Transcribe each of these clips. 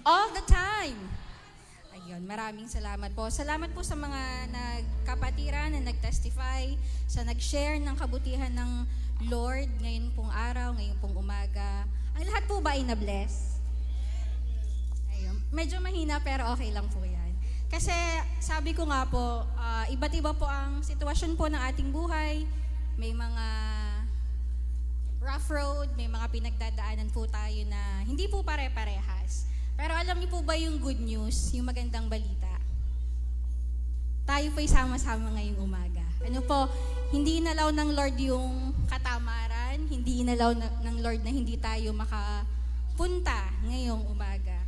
all the time. Ayun, maraming salamat po. Salamat po sa mga nagkapatiran na nag-testify, sa nag-share ng kabutihan ng Lord ngayon pong araw, ngayon pong umaga. Ang lahat po ba ay na-bless? Ayun, medyo mahina pero okay lang po yan. Kasi sabi ko nga po, iba't iba po ang sitwasyon po ng ating buhay. May mga rough road, may mga pinagdadaanan po tayo na hindi po pare-parehas. Pero alam niyo po ba yung good news, yung magandang balita? Tayo po'y sama-sama ngayong umaga. Ano po, hindi inalaw ng Lord yung katamaran, hindi inalaw ng Lord na hindi tayo makapunta ngayong umaga.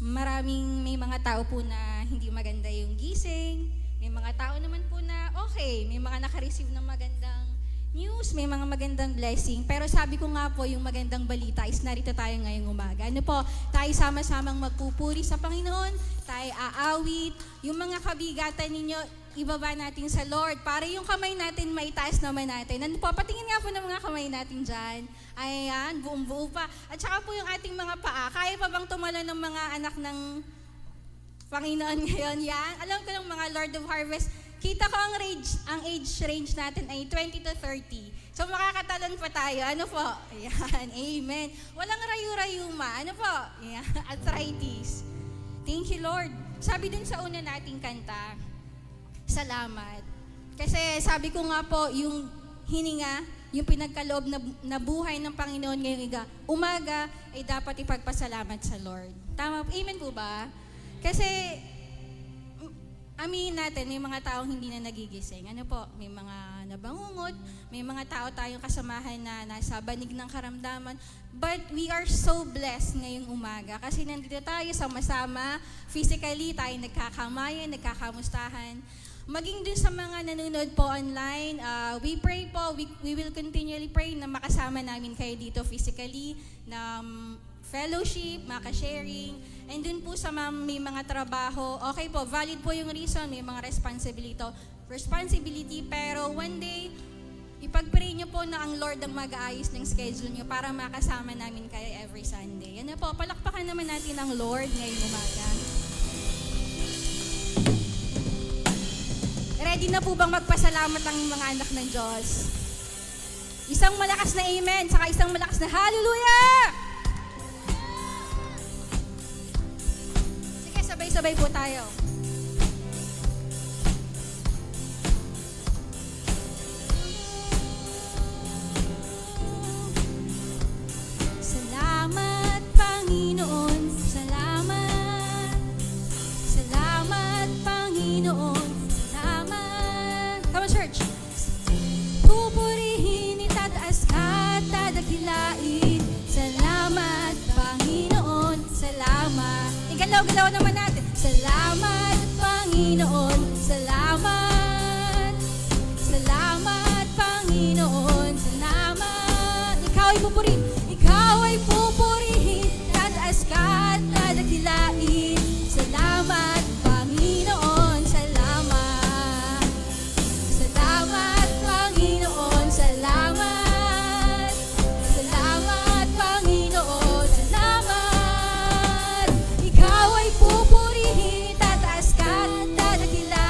May mga tao po na hindi maganda yung gising, may mga tao naman po na okay, may mga nakareceive ng magandang news, may mga magandang blessing. Pero sabi ko nga po, yung magandang balita is narito tayo ngayong umaga. Ano po, tayo sama-samang magpupuri sa Panginoon, tayo aawit, yung mga kabigatan ninyo, ibaba natin sa Lord, para yung kamay natin maitaas naman natin. Ano po, patingin nga po ng mga kamay natin dyan. Ayan, buong-buo pa. At saka po yung ating mga paa, kaya pa bang tumalon ng mga anak ng Panginoon ngayon? Yan, alam ko ng mga Lord of Harvest, kita ko ang age range natin ay 20 to 30. So makakatalon pa tayo. Ano po? Ayan, amen. Walang rayu-rayuma. Ano po? Ayan, arthritis. Thank you, Lord. Sabi dun sa una nating kanta, salamat. Kasi sabi ko nga po, yung hininga, yung pinagkaloob na buhay ng Panginoon ngayong umaga, ay dapat ipagpasalamat sa Lord. Tama? Amen po ba? Kasi aminin natin, may mga taong hindi na nagigising. Ano po, may mga nabangungot, may mga tao tayong kasamahan na nasa banig ng karamdaman. But we are so blessed ngayong umaga kasi nandito tayo sama-sama, physically tayo nagkakamayan, nagkakamustahan. Maging dun sa mga nanonood po online, we pray po, we will continually pray na makasama namin kayo dito physically, na fellowship, maka-sharing, and dun po sa may mga trabaho, okay po, valid po yung reason, may mga responsibility, pero one day, ipag-pray nyo po na ang Lord ang mag-aayos ng schedule nyo para makasama namin kayo every Sunday. Ano po, palakpakan naman natin ang Lord ngayong umaga. Ready na po bang magpasalamat ang mga anak ng Diyos? Isang malakas na amen, saka isang malakas na hallelujah! Sabay-sabay po tayo. Salamat, Panginoon. Salamat. Salamat, Panginoon. Salamat. Come on, church. Pupurihin, itataas ka, tadakilain. Salamat, Panginoon. Salamat. Galaw-galaw naman natin. Salamat, Panginoon. Salamat. Salamat, Panginoon. Salamat. Ikaw ay pupurihin. Ikaw ay pupurihin. Tataas ka at tadakilain. Salamat, Panginoon. Salamat. Salamat, Panginoon. Salamat. Salamat, Panginoon. Salamat. Ikaw ay pupurihin, tataas ka at tadakilain.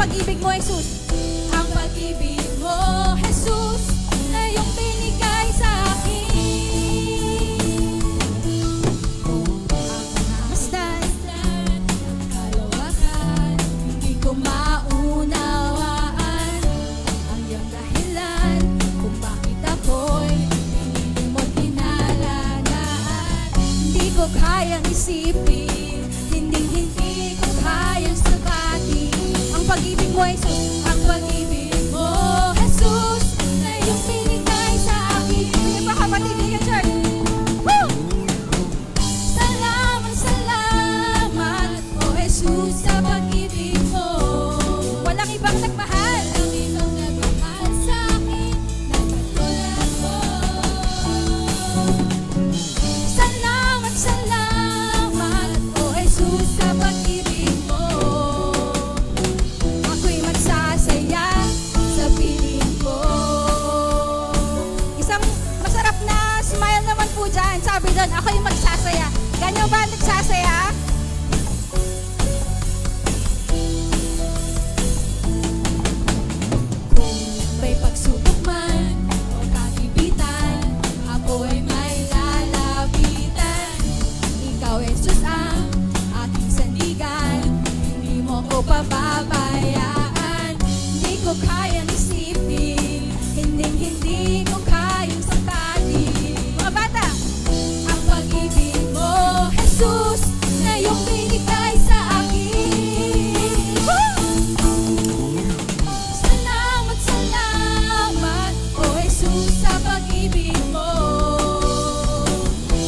pag-ibig mo, Jesus. Ang pag-ibig mo, Jesus, na iyong binigay sa akin. Ang masdan, kalawakan, hindi ko maunawaan ang iyong dahilan kung bakit ako'y pinili mo tinalanaan. Hindi ko kayang isipin, hindi ko kayang sabatin ang pag-ibig mo, Jesus. Ang pag-ibig mo, Jesus, na iyong binigay sa akin. Yung mga kapatid niya, church. Woo! Salamat, salamat, oh Jesus, sa pag-ibig mo. Walang ibang nagmahal. Walang ibang nagmahal sa akin na katulad mo. Salamat, salamat, oh Jesus, sa pag-ibig mo. Ako'y magsasaya sa piling ko. Isang masarap na smile naman po dyan. Sabi doon, ako'y magsasaya. Ganyan ba nagsasaya? Kung may pagsubok man o kagipitan, ako ay may lalapitan. Ikaw, Jesus, ang aking sandigan. Hindi mo ko pababayaan. Hindi ko kayang isipin, hindi ko kayang sabatin. Mga bata, ang pag-ibig mo, Jesus, na iyong binigay sa akin. Woo! Salamat, salamat, oh Jesus, sa pag-ibig mo.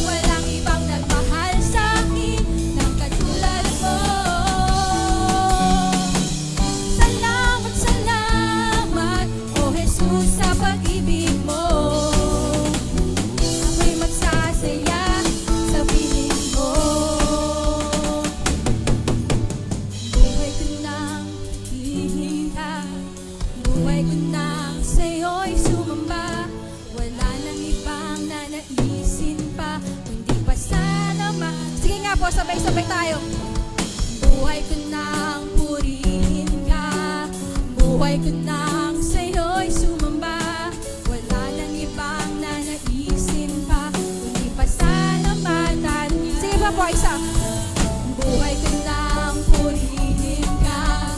Walang ibang nagmahal sa akin ng katulad mo. Salamat, salamat, oh Jesus, sa pag-ibig mo. Ako'y magsasaya sa piling mo. Buhay ko nang hihinga, buhay ko nang sa'yo'y sumamba. Wala nang ibang nanaisin pa, kundi pasalamat. Sige nga po, sabay-sabay tayo. Buhay ko nang purihin ka, buhay ko nang sa'yo'y sumamba. Wala nang ibang nanaisin pa, kundi pasalamatan. Sige pa po, isa. Buhay ko nang purihin ka,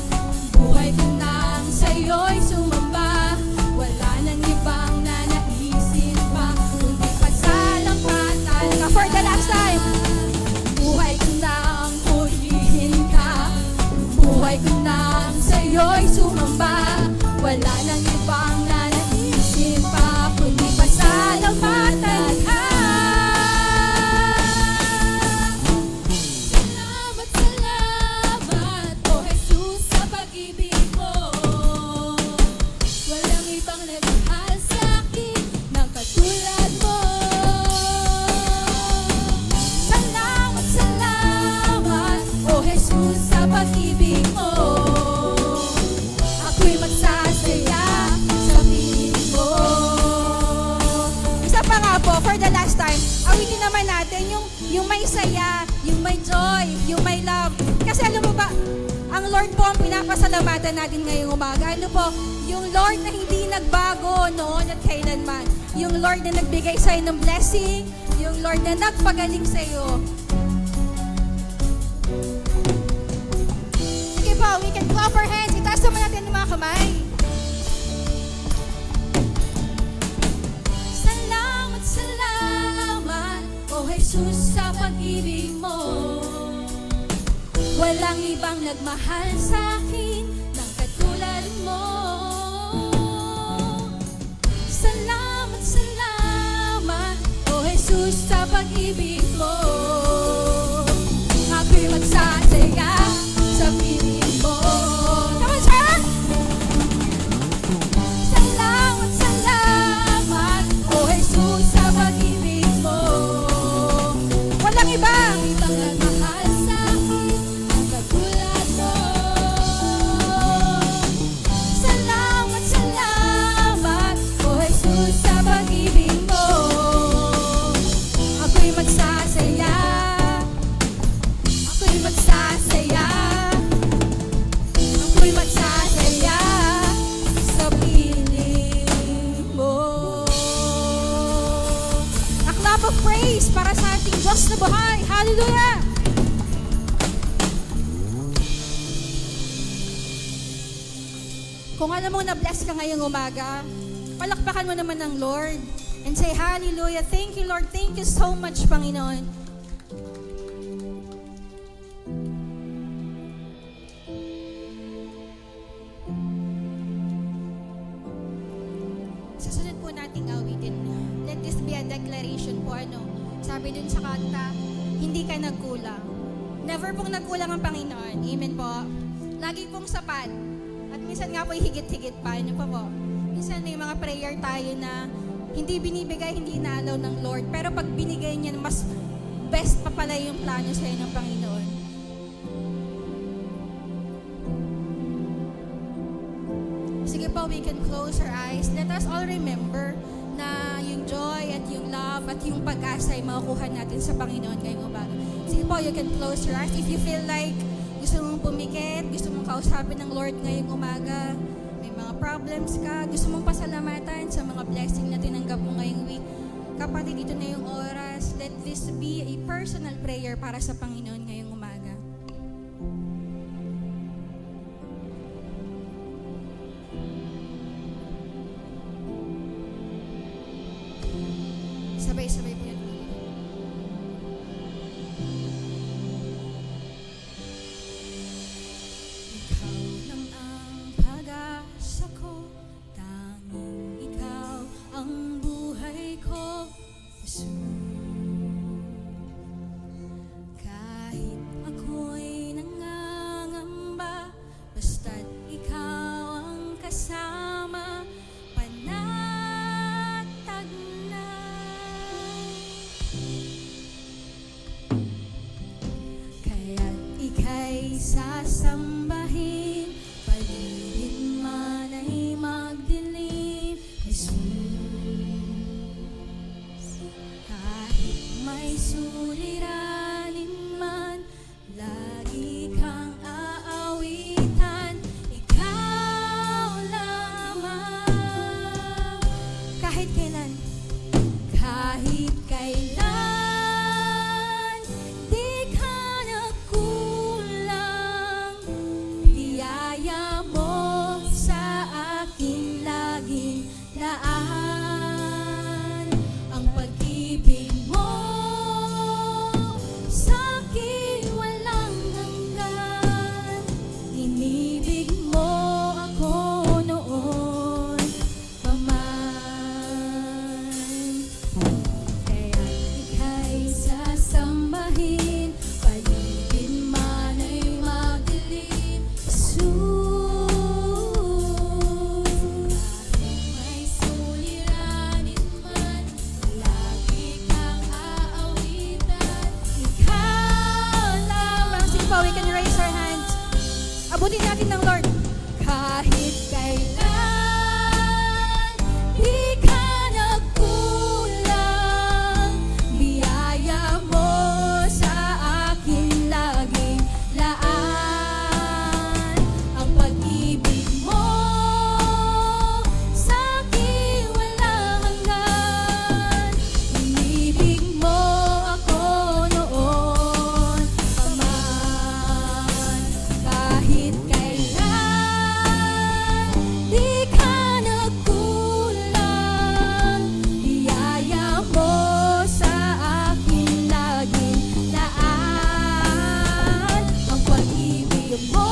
buhay ko nang sa'yo'y sumamba. Wala nang ibang nanaisin pa, kundi pasalamatan. For the last time. Buhay ko nang purihin ka, buhay ko nang sa'yo'y sumamba. Wala nang ibang nanaisin pa, kundi pasalamatan ka. Salamat, salamat, oh Jesus, sa pag-ibig mo. Walang ibang nagmahal sa akin ng katulad mo. Salamat, salamat, oh Jesus, sa pag-ibig mo. Ako'y magsasaya sa piling mo. Isa pa nga po, for the last time, awitin naman natin yung may saya, yung may joy, yung may love. Kasi alam mo ba, ang Lord po ang pinapasalamatan natin ngayong umaga. Ano po? Yung Lord na hindi nagbago noon at kailanman. Yung Lord na nagbigay sa'yo ng blessing. Yung Lord na nagpagaling sa'yo. Sige po, we can clap our hands. Itaas naman natin ang mga kamay. Salamat, salamat, oh Jesus, sa pag-ibig mo. Walang ibang nagmahal sa akin ng katulad mo. Salamat, salamat, oh Jesus, sa pag-ibig mo. Ako'y magsasaya sa piling mo. Come on, sir! Salamat, salamat, oh Jesus, sa pag-ibig mo. Walang ibang nagmahal sa akin ang katulad mo. Salamat, salamat, oh Jesus, sa pag-ibig mo. Ako'y magsasaya, ako'y magsasaya, ako'y magsasaya. Diyos na buhay. Hallelujah! Kung alam mo na bless ka ngayong umaga, palakpakan mo naman ng Lord and say, Hallelujah. Thank you, Lord. Thank you so much, Panginoon. Sa sunod po nating awitin, let this be a declaration po, sabi dun sa kanta, hindi ka nagkulang. Never pong nagkulang ang Panginoon. Amen po. Lagi pong sapat. At minsan nga po higit-higit pa. Ano pa po? Minsan may mga prayer tayo na hindi binibigay, hindi inaalaw ng Lord. Pero pag binigay niya, mas best pa pala yung plano sa'yo ng Panginoon. Sige po, we can close our eyes. Let us all remember na yung joy at yung love at yung pag-asa ay makukuha natin sa Panginoon ngayong umaga. Sige po, you can close your eyes. If you feel like gusto mong pumikit, gusto mong kausapin ng Lord ngayong umaga, may mga problems ka, gusto mong pasalamatan sa mga blessing na tinanggap mo ngayong week, kapatid, dito na yung oras. Let this be a personal prayer para sa Panginoon ngayong umaga. Sabay-sabay po yan. Ikaw lang ang pag-asa ko, tanging ikaw ang buhay ko, Jesus. Kahit ako'y nangangamba, basta't ikaw ang kasama, panatag na. Kaya't ika'y sasambahin, paligid man ay magdilim, Jesus. Kahit may suliranin man, lagi kang aawitan, ikaw lamang. Kahit kailan, kahit kailan, di ka nagkulang. Biyaya mo sa akin laging laan. Ang pag-ibig mo sa akin walang hanggan. Inibig mo ako noon pa man. Kaya ika'y sasambahin, paligid man ay magdilim, Jesus. Kahit may suliranin man, lagi kang aawitan, ikaw lamang. Sige po, we can raise our hands. Abutin natin ng Lord. Kahit kailan, di ka nagkulang. Biyaya mo sa akin laging laan. Ang pag-ibig mo sa akin walang hanggan. Inibig mo ako noon pa man. Kahit kailan, di ka nagkulang. Biyaya mo sa akin laging laan. Ang pag-ibig mo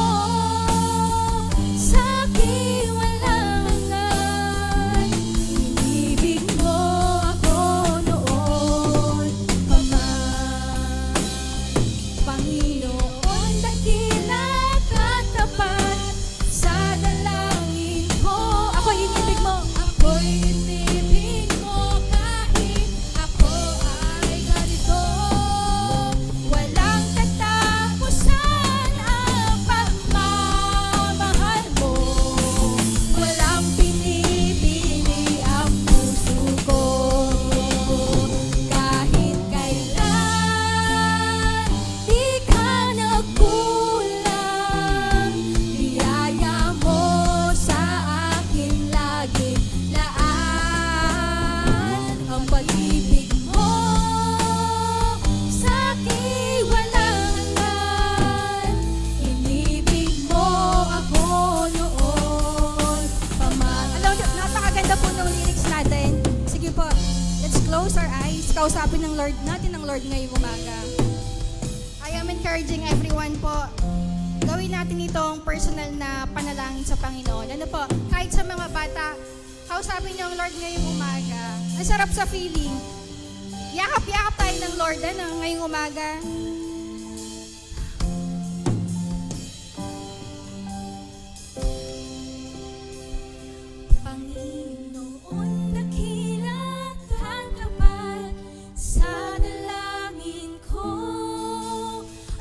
sa akin walang hanggan. Inibig mo ako noon pa man. Panginoon, dakila ka't kausapin ng Lord natin ng Lord ngayong umaga. I am encouraging everyone po, gawin natin itong personal na panalangin sa Panginoon. Ano po, kahit sa mga bata, kausapin niyo ang Lord ngayong umaga. Ang sarap sa feeling. Yakap-yakap tayo ng Lord ngayong umaga. Panginoon, dakila't tapat sa dalangin ko.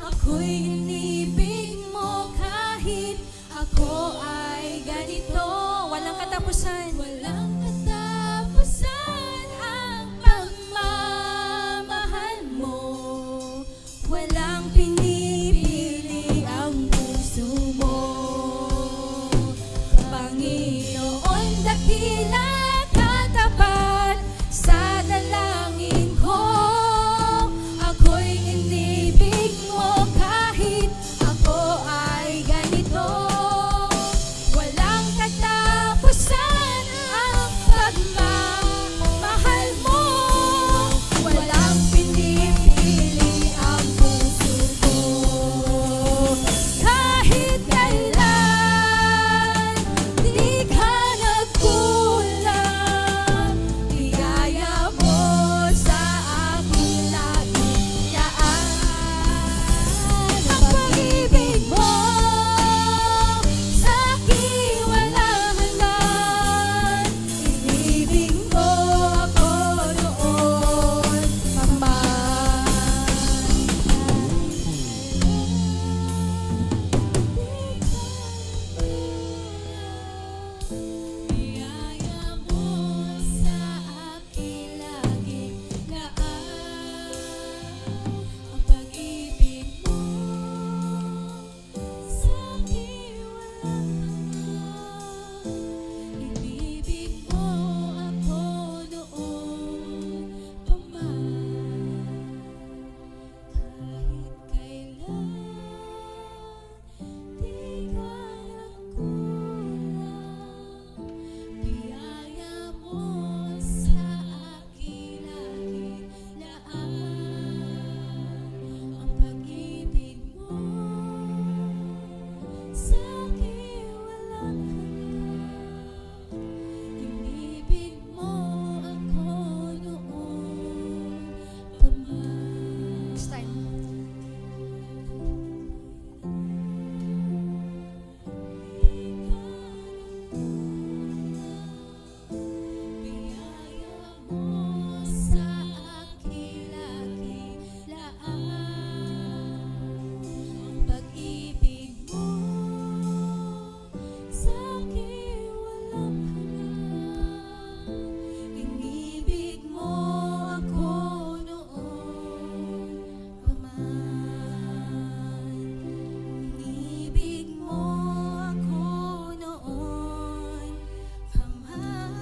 Ako'y inibig mo kahit ako ay ganito. Walang katapusan. Walang katapusan ang pagmamahal mo. Walang pinipili ang puso mo. Panginoon, dakila't tapat sa dalangin ko. Ako'y inibig mo kahit ako ay ganito. Walang katapusan ang pagmamahal mo. Walang pinipili ang puso ko. Kahit kailan di ka nagkulang, biyaya mo sa akin laging yaan. Ang pag-ibig mo sa akin walang hanggan. Inibig mo ako noon pa man. Biyaya mo sa akin laging laan. Ang pag-ibig mo sa akin walang hanggan. Inibig mo ako noon pa man. Kahit kailan di ka nagkulang, biyaya mo sa akin laging laan. Ang pag-ibig mo sa akin walang hanggan. Inibig mo ako noon pa man. Next time. Biyaya mo sa akin laging laan. Ang pag-ibig mo sa akin walang hanggan. Inibig mo ako noon pa man. Inibig mo ako noon pa man.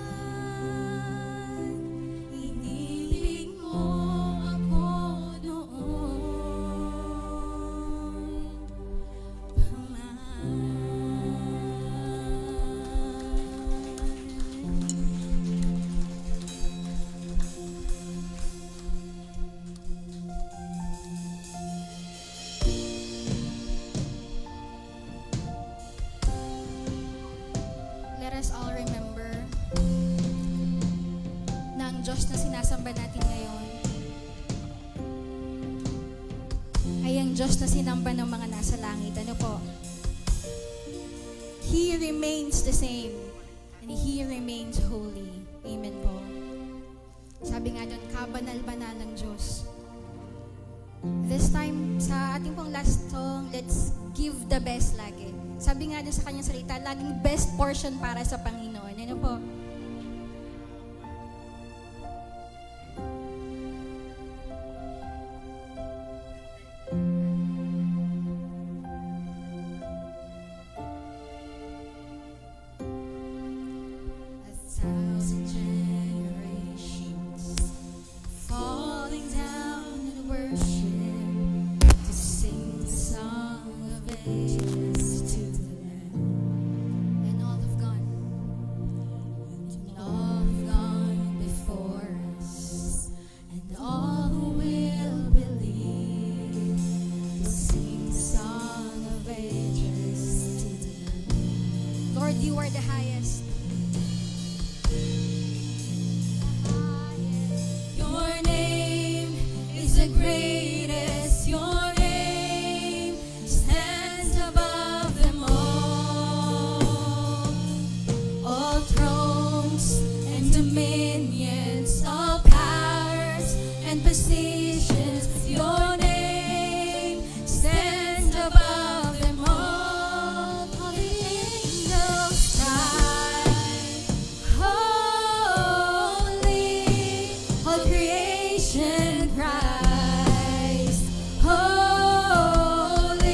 Inibig mo ako noon pa Let us all remember na ang Diyos na sinasamba natin ngayon ay ang Diyos na sinamba ng mga nasa langit. Ano po? He remains the same and He remains holy. Amen po. Sabi nga doon, kabanal-banal ng Diyos. This time, sa ating pong last song, let's give the best lagi. Sabi nga doon sa kanyang salita, laging best portion para sa Panginoon. Ano po? A thousand generations falling down in worship to sing the song of ages to the Lamb. And all of God. and you are the highest. Your name is the greatest. Your name stands above them all. All thrones and dominions, all powers and positions. Your name stands above them all. All the angels cry, holy. All creation cries, holy.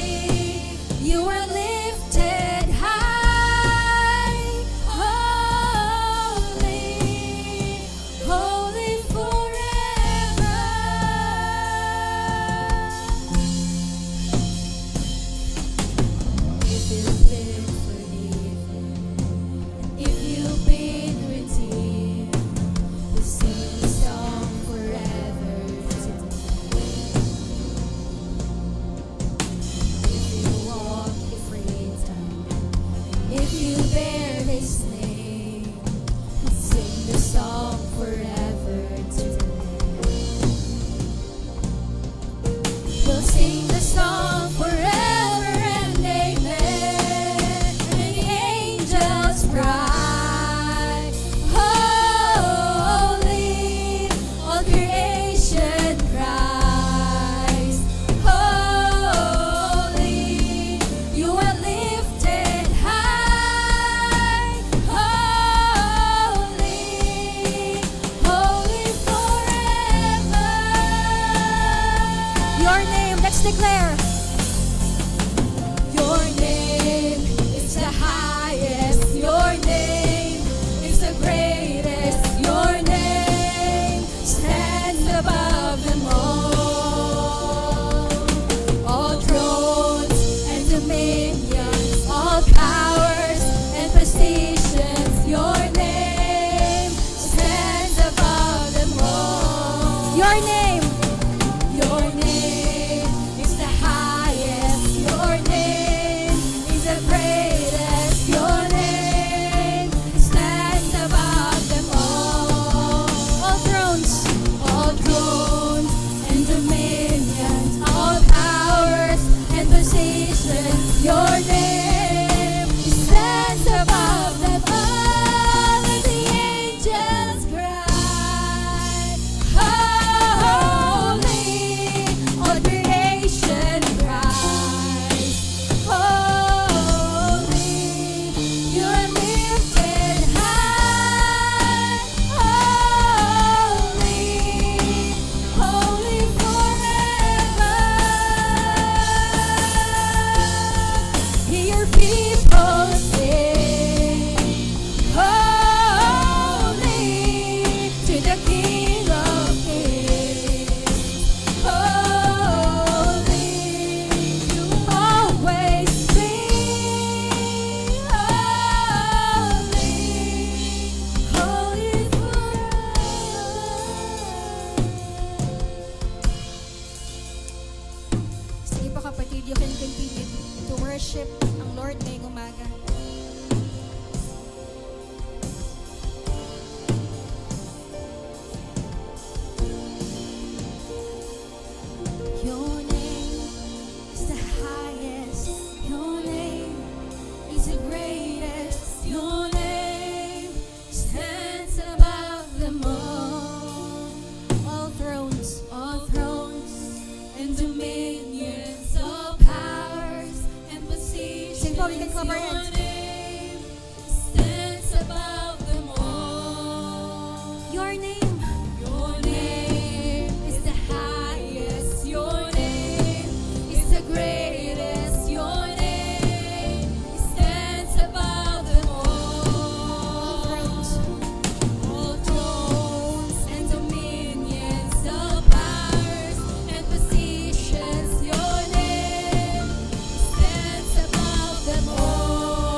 You are lifted high, holy, holy forever. If you've been forgiven, if you've been redeemed, we'll sing the song forever today. If you walk in freedom, if you bear His name, we'll sing the song forever today. We'll sing the song forever and amen. And the angels cry, holy. All creation cries, holy. You are lifted high, holy, holy forever. Your name, let's declare. Your name is the highest. Your name is the greatest. Your name stands above them all. All thrones and dominions, all powers and positions. Your name stands above them all. Your name. Your name is the highest. Your name is the greatest. Your name stands above them all. All thrones. All thrones and dominions, all powers and positions. Your name stands above them all. And the angels cry, holy. All creation cries, holy. You are lifted high, holy, holy forever. Hear your people sing, holy to the King of Kings. Holy, you always be holy, holy forever. Sige po kapatid, you can continue to worship ang Lord ngayong umaga. Your name is the highest. Your name is the greatest. Your name stands above them all. All thrones and dominions, all powers and positions. Sing po, we can clap our Your hands. name stands above them all. Your name. Your name is the highest. Your name is the greatest. Your name stands above them all. All thrones and dominions, all powers and positions. Your name stands above them all.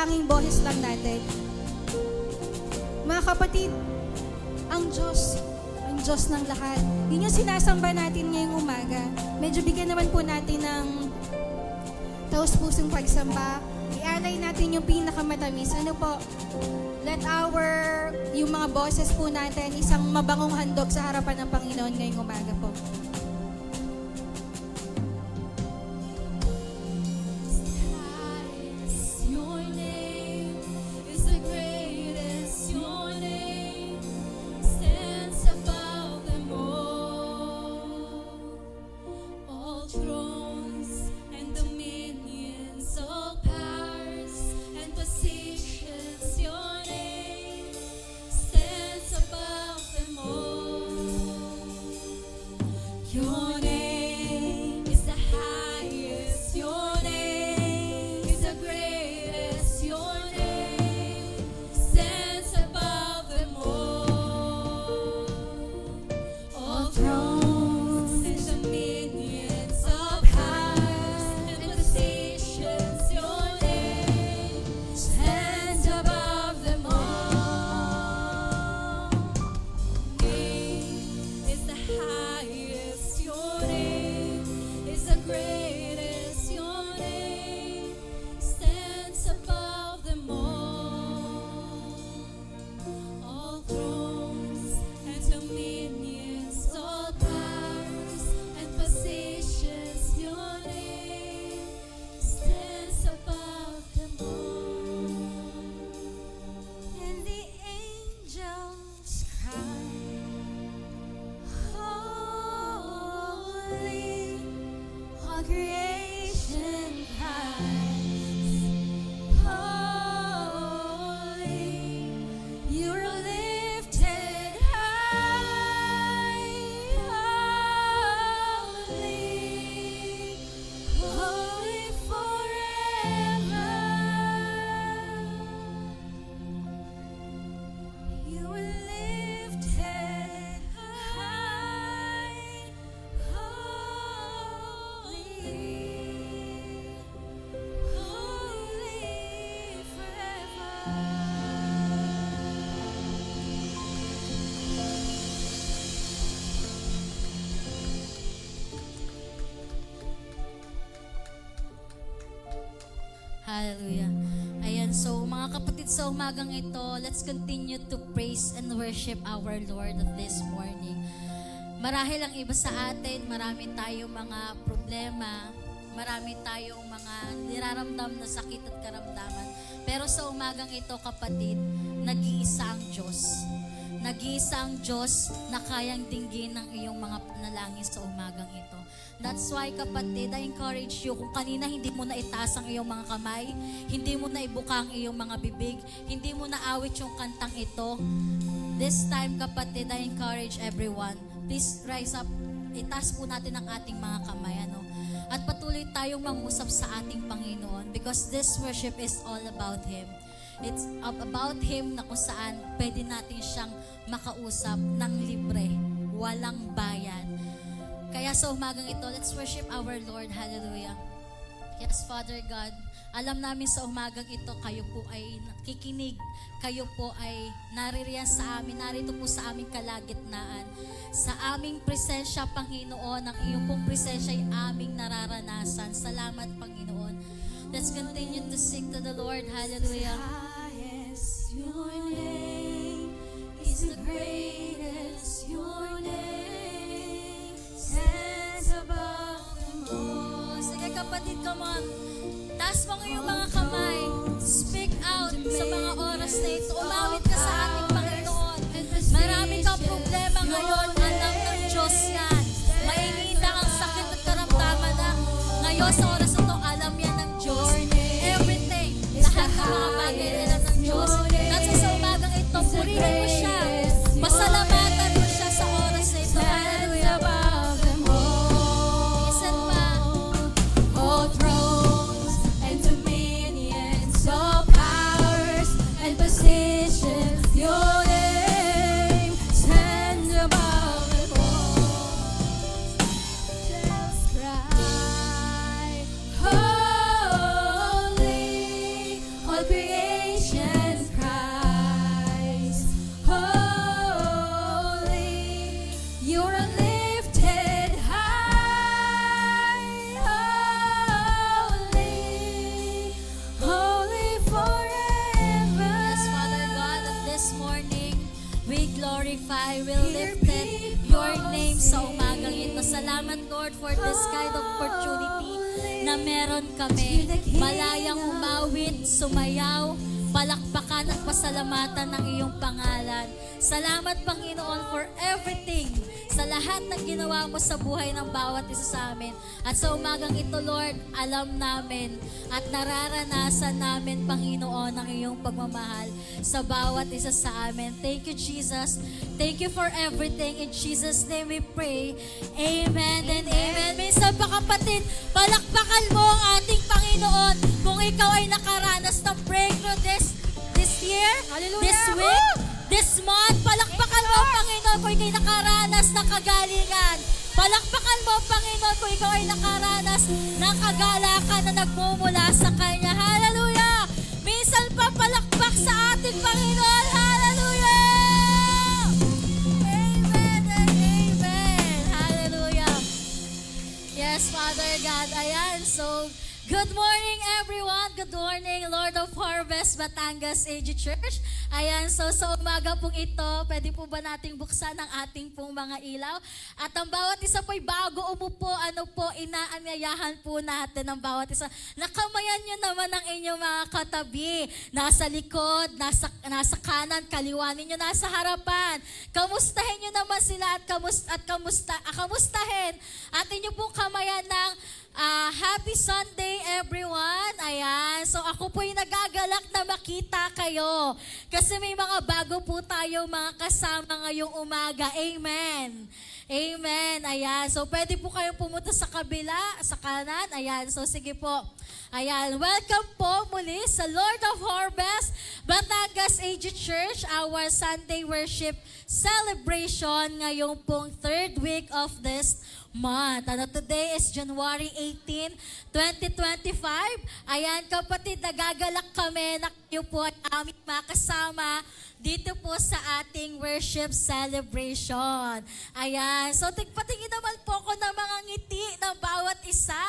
tanging boses lang natin. Mga kapatid, ang Diyos ng lahat. Yun yung sinasamba natin ngayong umaga. Medyo bigyan naman po natin ng taus-pusong pagsamba. Ialay natin yung pinakamatamis. Ano po? Yung mga boses po natin, isang mabangong handog sa harapan ng Panginoon ngayong umaga po. Your name is the greatest. Your name stands above them all. All thrones and dominions, all powers and positions. Your name stands above them all. Your name is the highest. Your name is the greatest. Your name stands above them all. All thrones and dominions, all powers and positions. Your name stands above them all. Name is the highest. Your name is the greatest. Your name stands above them all. All thrones and dominions, all powers and positions. Your name stands above them all. And the angels cry, holy, all creation cries, holy, you're lifted high, holy, holy forever. You were lifted high, holy forever. Hallelujah. Ayan, so mga kapatid, sa umagang ito, let's continue to praise and worship our Lord of this morning. Marahil ang iba sa atin, marami tayong mga problema, marami tayong mga niraramdam na sakit at karamdaman. Pero sa umagang ito, kapatid, nag-iisa ang Diyos. Nag-iisa ang Diyos na kayang dinggin ng iyong mga panalangin sa umagang ito. That's why, kapatid, I encourage you, kung kanina hindi mo na itaas ang iyong mga kamay, hindi mo na ibuka ang iyong mga bibig, hindi mo na awit yung kantang ito, this time, kapatid, I encourage everyone, please rise up, itaas po natin ang ating mga kamay, ano? At patuloy tayong mangusap sa ating Panginoon because this worship is all about Him. It's about Him na kung saan pwede natin siyang makausap ng libre, walang bayad. Kaya sa umagang ito, let's worship our Lord. Hallelujah. Yes, Father God, alam namin sa umagang ito, kayo po ay nakikinig, kayo po ay naririyan sa amin, narito po sa aming kalagitnaan. Sa aming presensya, Panginoon, ang iyong pong presensya ay aming nararanasan. Salamat, Panginoon. Let's continue to sing to the Lord. Hallelujah. Highest, your name is the greatest. Your name stands above them all. Sige kapatid, come on. Taas mo ngayong mga kamay. Speak out sa mga oras na ito. Umawit ka sa ating Panginoon. Marami kang problema ngayon. Alam ng Diyos yan. Mainita ang sakit at karamdaman na ngayon sa oras na ito, alam yan ng Diyos. Everything, lahat ng mga bagay alam ng Diyos. At sa umagang ito, purihin mo siya. Pasalamatan mo siya sa oras na ito. Hallelujah. Listen pa. All thrones and dominions, all powers You're lifted high, holy, holy forever. Yes, Father God, at this morning, we glorify, we lifted your name sa umagang ito. Salamat, Lord, for this kind of opportunity na meron kami. Malayang umawit, sumayaw, palakpakan at pasalamatan ng iyong pangalan. Salamat, Panginoon, for everything, sa lahat ng ginawa mo sa buhay ng bawat isa sa amin. At sa umagang ito, Lord, alam namin at nararanasan namin, Panginoon, ang iyong pagmamahal sa bawat isa sa amin. Thank you, Jesus. Thank you for everything. In Jesus' name we pray. Amen and amen. Minsan pa, kapatid, palakpakan mo ang ating Panginoon kung ikaw ay nakaranas ng breakthrough this year, Hallelujah! this week, this month. Palakpakan mo, Panginoon, kung ikaw ay nakaranas ng kagalingan. Palakpakan mo, Panginoon, kung ikaw ay nakaranas ng kagalakan na nagmumula sa Kanya. Hallelujah! Minsan pa palakpak sa ating Panginoon. Hallelujah! Amen and amen. Hallelujah. Yes, Father God. Ayan, so good morning, everyone. Good morning, Lord of Harvest, Batangas AG Church. Ayan, so sa umaga pong ito, pwede po ba nating buksan ang ating pong mga ilaw? At ang bawat isa po'y bago umupo, inaanyayahan po natin ang bawat isa. Nakamayan nyo naman ang inyong mga katabi. Nasa likod, nasa kanan, kaliwa ninyo, nasa harapan. Kamustahin nyo naman sila at kamustahin. At inyo pong kamayan ng happy Sunday, everyone. Ayan. So ako po'y nagagalak na makita kayo. Kasi may mga bago po tayo mga kasama ngayong umaga. Amen. Amen. Ayan. So pwede po kayong pumunta sa kabila, sa kanan. Ayan. So sige po. Ayan. Welcome po muli sa Lord of Harvest, Batangas AG Church, our Sunday worship celebration ngayong pong third week of this month. Today is January 18, 2025. Ayan, kapatid, nagagalak kami na kayo po ay aming makasama dito po sa ating worship celebration. Ayan, so patingin naman po ko ng mga ngiti ng bawat isa.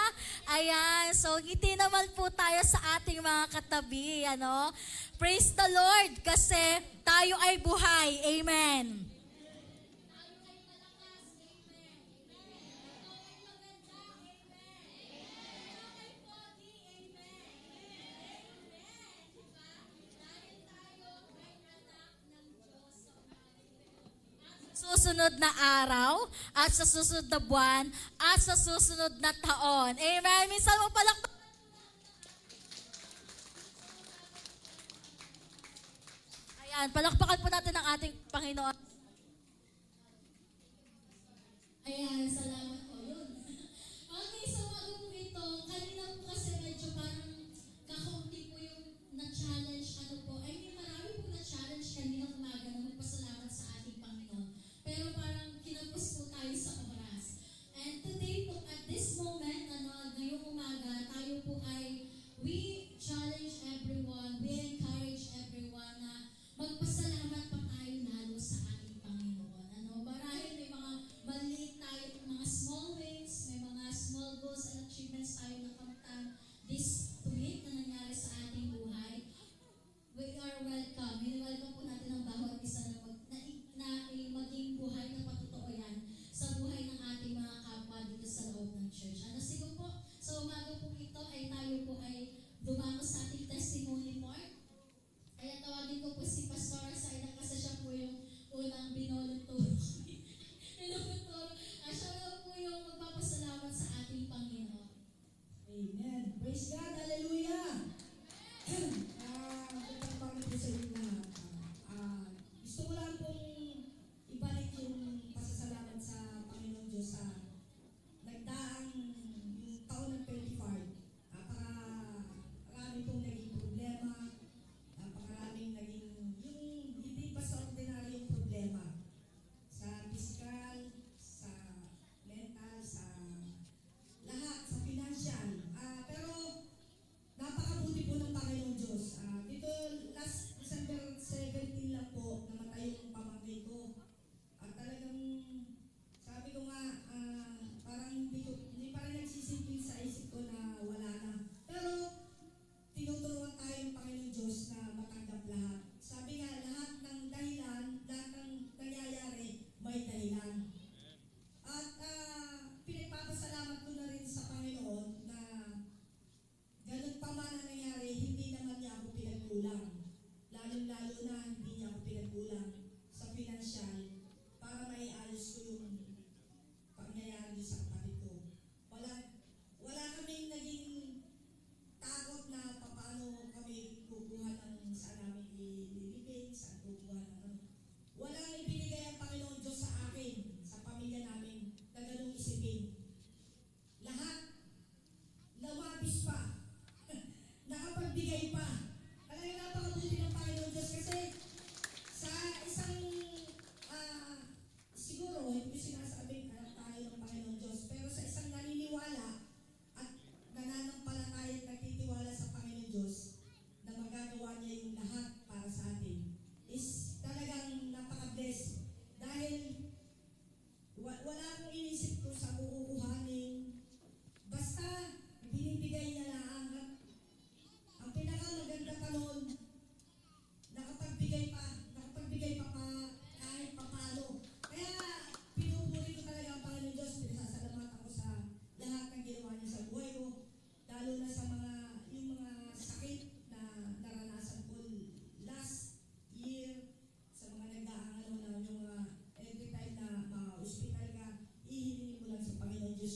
Ayan, so ngiti naman po tayo sa ating mga katabi. Ano? Praise the Lord kasi tayo ay buhay. Amen. Susunod na araw, at sa susunod na buwan, at sa susunod na taon. Amen. Minsan mo palakpak. Ayan, palakpakan po natin ang ating Panginoon. Ayan, salamat po. Yun. Okay, so ano po ito, kanina po kasi medyo parang kakaunti po yung na-challenge, marami po na-challenge kanina umaga na magpasalamat sa ating Panginoon. Pero parang kinapos po tayo sa oras. And today po, at this moment, ngayong umaga, tayo po ay, we challenge everyone, we encourage everyone na magpasalamat pa tayo lalo sa ating wala akong inisip kung sa kukuhanin. Basta, binibigay niya lang. At ang pinakamaganda pa nun, nakapagbigay pa kahit papalo. Kaya, pinupuri ko talaga ang Panginoon Diyos. Pinasasalamat ako sa lahat ng ginawa niya sa buhay ko. Lalo na sa yung mga sakit na naranasan ko last year, sa mga nag-aangalo na yung mga every time na ma-hospital ka, ihilingin mo lang sa Panginoon Diyos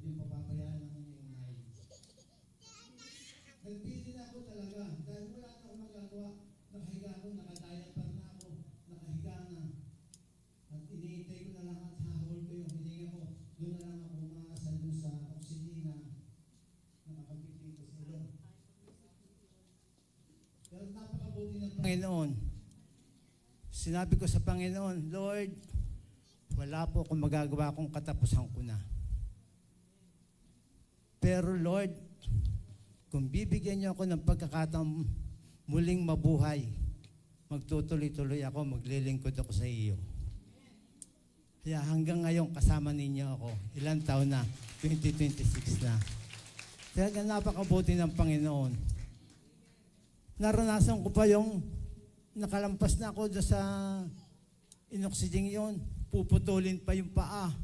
Huwag niyo papapayaan ang inyong inay. Nagpili na ako talaga dahil wala na akong magagawa. Nakahiga ako, nakadiaper na ako, nakahiga na. At iniintay ko na lang at hahol ko yung hininga ko. Doon na lang ako umaasal doon sa oksina. Nakakapiti ko sa ilong. Pero napakabuti ng Panginoon. Sinabi ko sa Panginoon, Lord, wala po akong magagawa kung katapusan ko na. Pero Lord, kung bibigyan niyo ako ng pagkakataong muling mabuhay, magtutuloy-tuloy ako, maglilingkod ako sa iyo. Kaya hanggang ngayon kasama ninyo ako. Ilang taon na? 2026 na. Kaya napakabuti ng Panginoon. Naranasan ko pa yung nakalampas na ako doon sa inoxiding yon. Puputulin pa yung paa.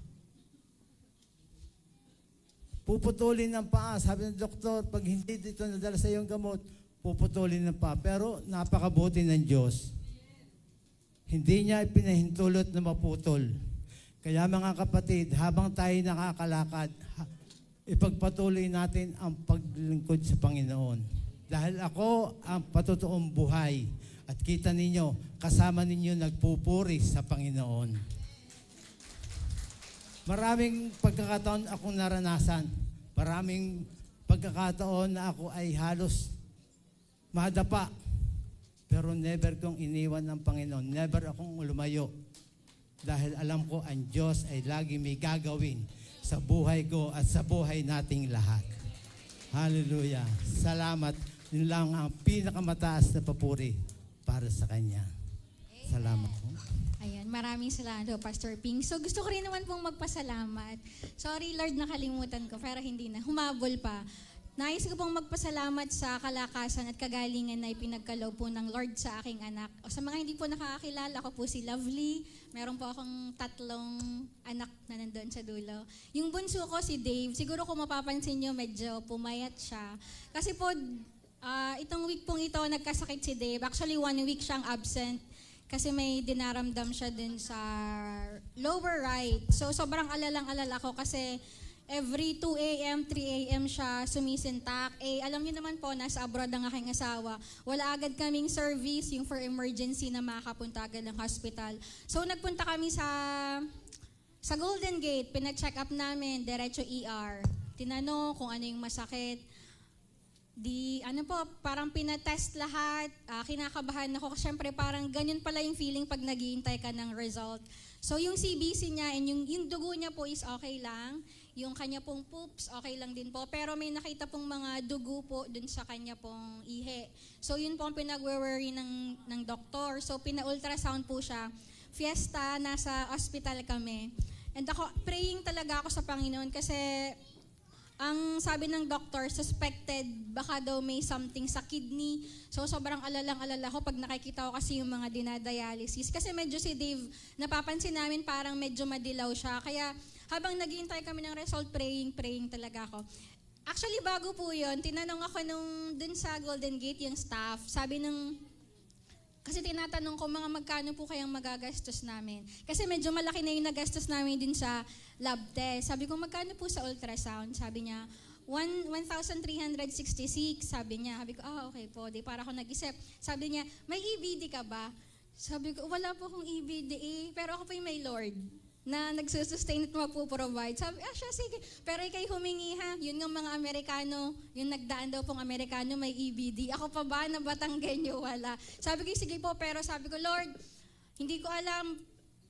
Puputulin ng paa. Sabi ng doktor, pag hindi dito nadala sa iyong gamot, puputulin ng paa. Pero napakabuti ng Diyos. Hindi niya ipinahintulot na maputol. Kaya mga kapatid, habang tayo nakakalakad, ipagpatuloy natin ang paglingkod sa Panginoon. Dahil ako ang patotoong buhay. At kita ninyo, kasama ninyo nagpupuri sa Panginoon. Maraming pagkakataon akong naranasan. Maraming pagkakataon na ako ay halos madapa. Pero never kong iniwan ng Panginoon. Never akong lumayo. Dahil alam ko ang Diyos ay lagi may gagawin sa buhay ko at sa buhay nating lahat. Hallelujah. Salamat. Yun lang ang pinakamataas na papuri para sa Kanya. Salamat po. Ayan, maraming salamat po, Pastor Ping. So gusto ko rin naman pong magpasalamat. Sorry Lord, nakalimutan ko, pero hindi na. Humabol pa. Nais ko pong magpasalamat sa kalakasan at kagalingan na ipinagkaloob po ng Lord sa aking anak. O sa mga hindi po nakakakilala, ako po si Lovely. Meron po akong 3 anak na nandun sa dulo. Yung bunso ko si Dave, siguro kung mapapansin nyo, medyo pumayat siya. Kasi po, itong week pong ito, nagkasakit si Dave. Actually, 1 week siyang absent kasi may dinaramdam siya din sa lower right. So, sobrang alalang-alala ko kasi every 2 a.m., 3 a.m. siya sumisintak. Alam niyo naman po, nasa abroad ang aking asawa. Wala agad kaming service, yung for emergency na makapunta agad ng hospital. So, nagpunta kami sa Golden Gate. Pina-check up namin, diretso ER. Tinanong kung ano yung masakit. Parang pinatest lahat, kinakabahan ako. Siyempre, parang ganyan pala yung feeling pag naghihintay ka ng result. So, yung CBC niya and yung dugo niya po is okay lang. Yung kanya pong poops, okay lang din po. Pero may nakita pong mga dugo po dun sa kanya pong ihi. So, yun po ang pinag-worry ng doktor. So, pina-ultrasound po siya. Fiesta, nasa hospital kami. And ako, praying talaga ako sa Panginoon kasi ang sabi ng doctor, suspected, baka daw may something sa kidney. So, sobrang alalang-alala ko pag nakikita ko kasi yung mga dinadialysis. Kasi medyo si Dave, napapansin namin parang medyo madilaw siya. Kaya habang naghihintay kami ng result, praying talaga ako. Actually, bago po yun, tinanong ako dun sa Golden Gate, yung staff. Kasi tinatanong ko, mga magkano po kayang magagastos namin? Kasi medyo malaki na yung nagastos namin din sa lab test. Sabi ko, magkano po sa ultrasound? Sabi niya, 1,366. Sabi niya, okay po. Di para ako nag-isip. Sabi niya, may EBD ka ba? Sabi ko, wala po akong EBD pero ako po yung may Lord na nagsusustain at mapuprovide. Sabi, siya, sige. Pero ikay humingi ha. Yun ng mga Amerikano, yung nagdaan daw pong Amerikano may EBD. Ako pa ba na Batanggenyo? Wala. Sabi ko, sige po. Pero sabi ko, Lord, hindi ko alam.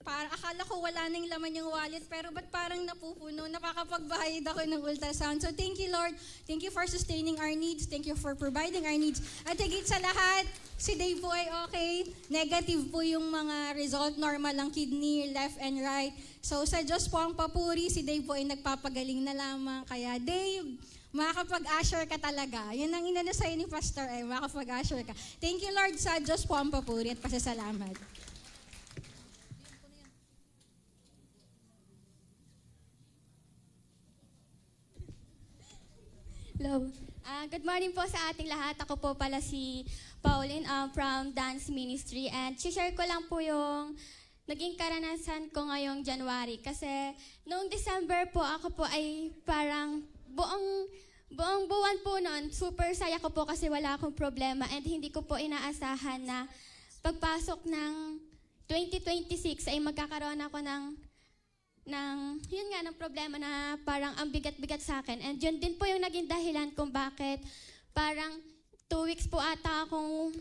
Akala ko wala nang laman yung wallet, pero ba't parang napupuno? Nakakapagbayad ako ng ultrasound. So thank you, Lord. Thank you for sustaining our needs. Thank you for providing our needs. At higit sa lahat, si Dave po ay okay. Negative po yung mga result. Normal ang kidney, left and right. So sa Diyos po ang papuri. Si Dave po ay nagpapagaling na lamang. Kaya Dave, makakapag-usher ka talaga. Yan ang inano sa'yo ni Pastor ay makakapag-usher ka. Thank you, Lord, sa Diyos po ang papuri at pasasalamat. Hello. Good morning po sa ating lahat. Ako po pala si Pauline from Dance Ministry and share ko lang po yung naging karanasan ko ngayong January. Kasi noong December po, ako po ay parang buong buwan po noon, super saya ko po kasi wala akong problema and hindi ko po inaasahan na pagpasok ng 2026 ay magkakaroon ako ng problema na parang ang bigat-bigat sa akin. And yun din po yung naging dahilan kung bakit parang 2 weeks po ata akong,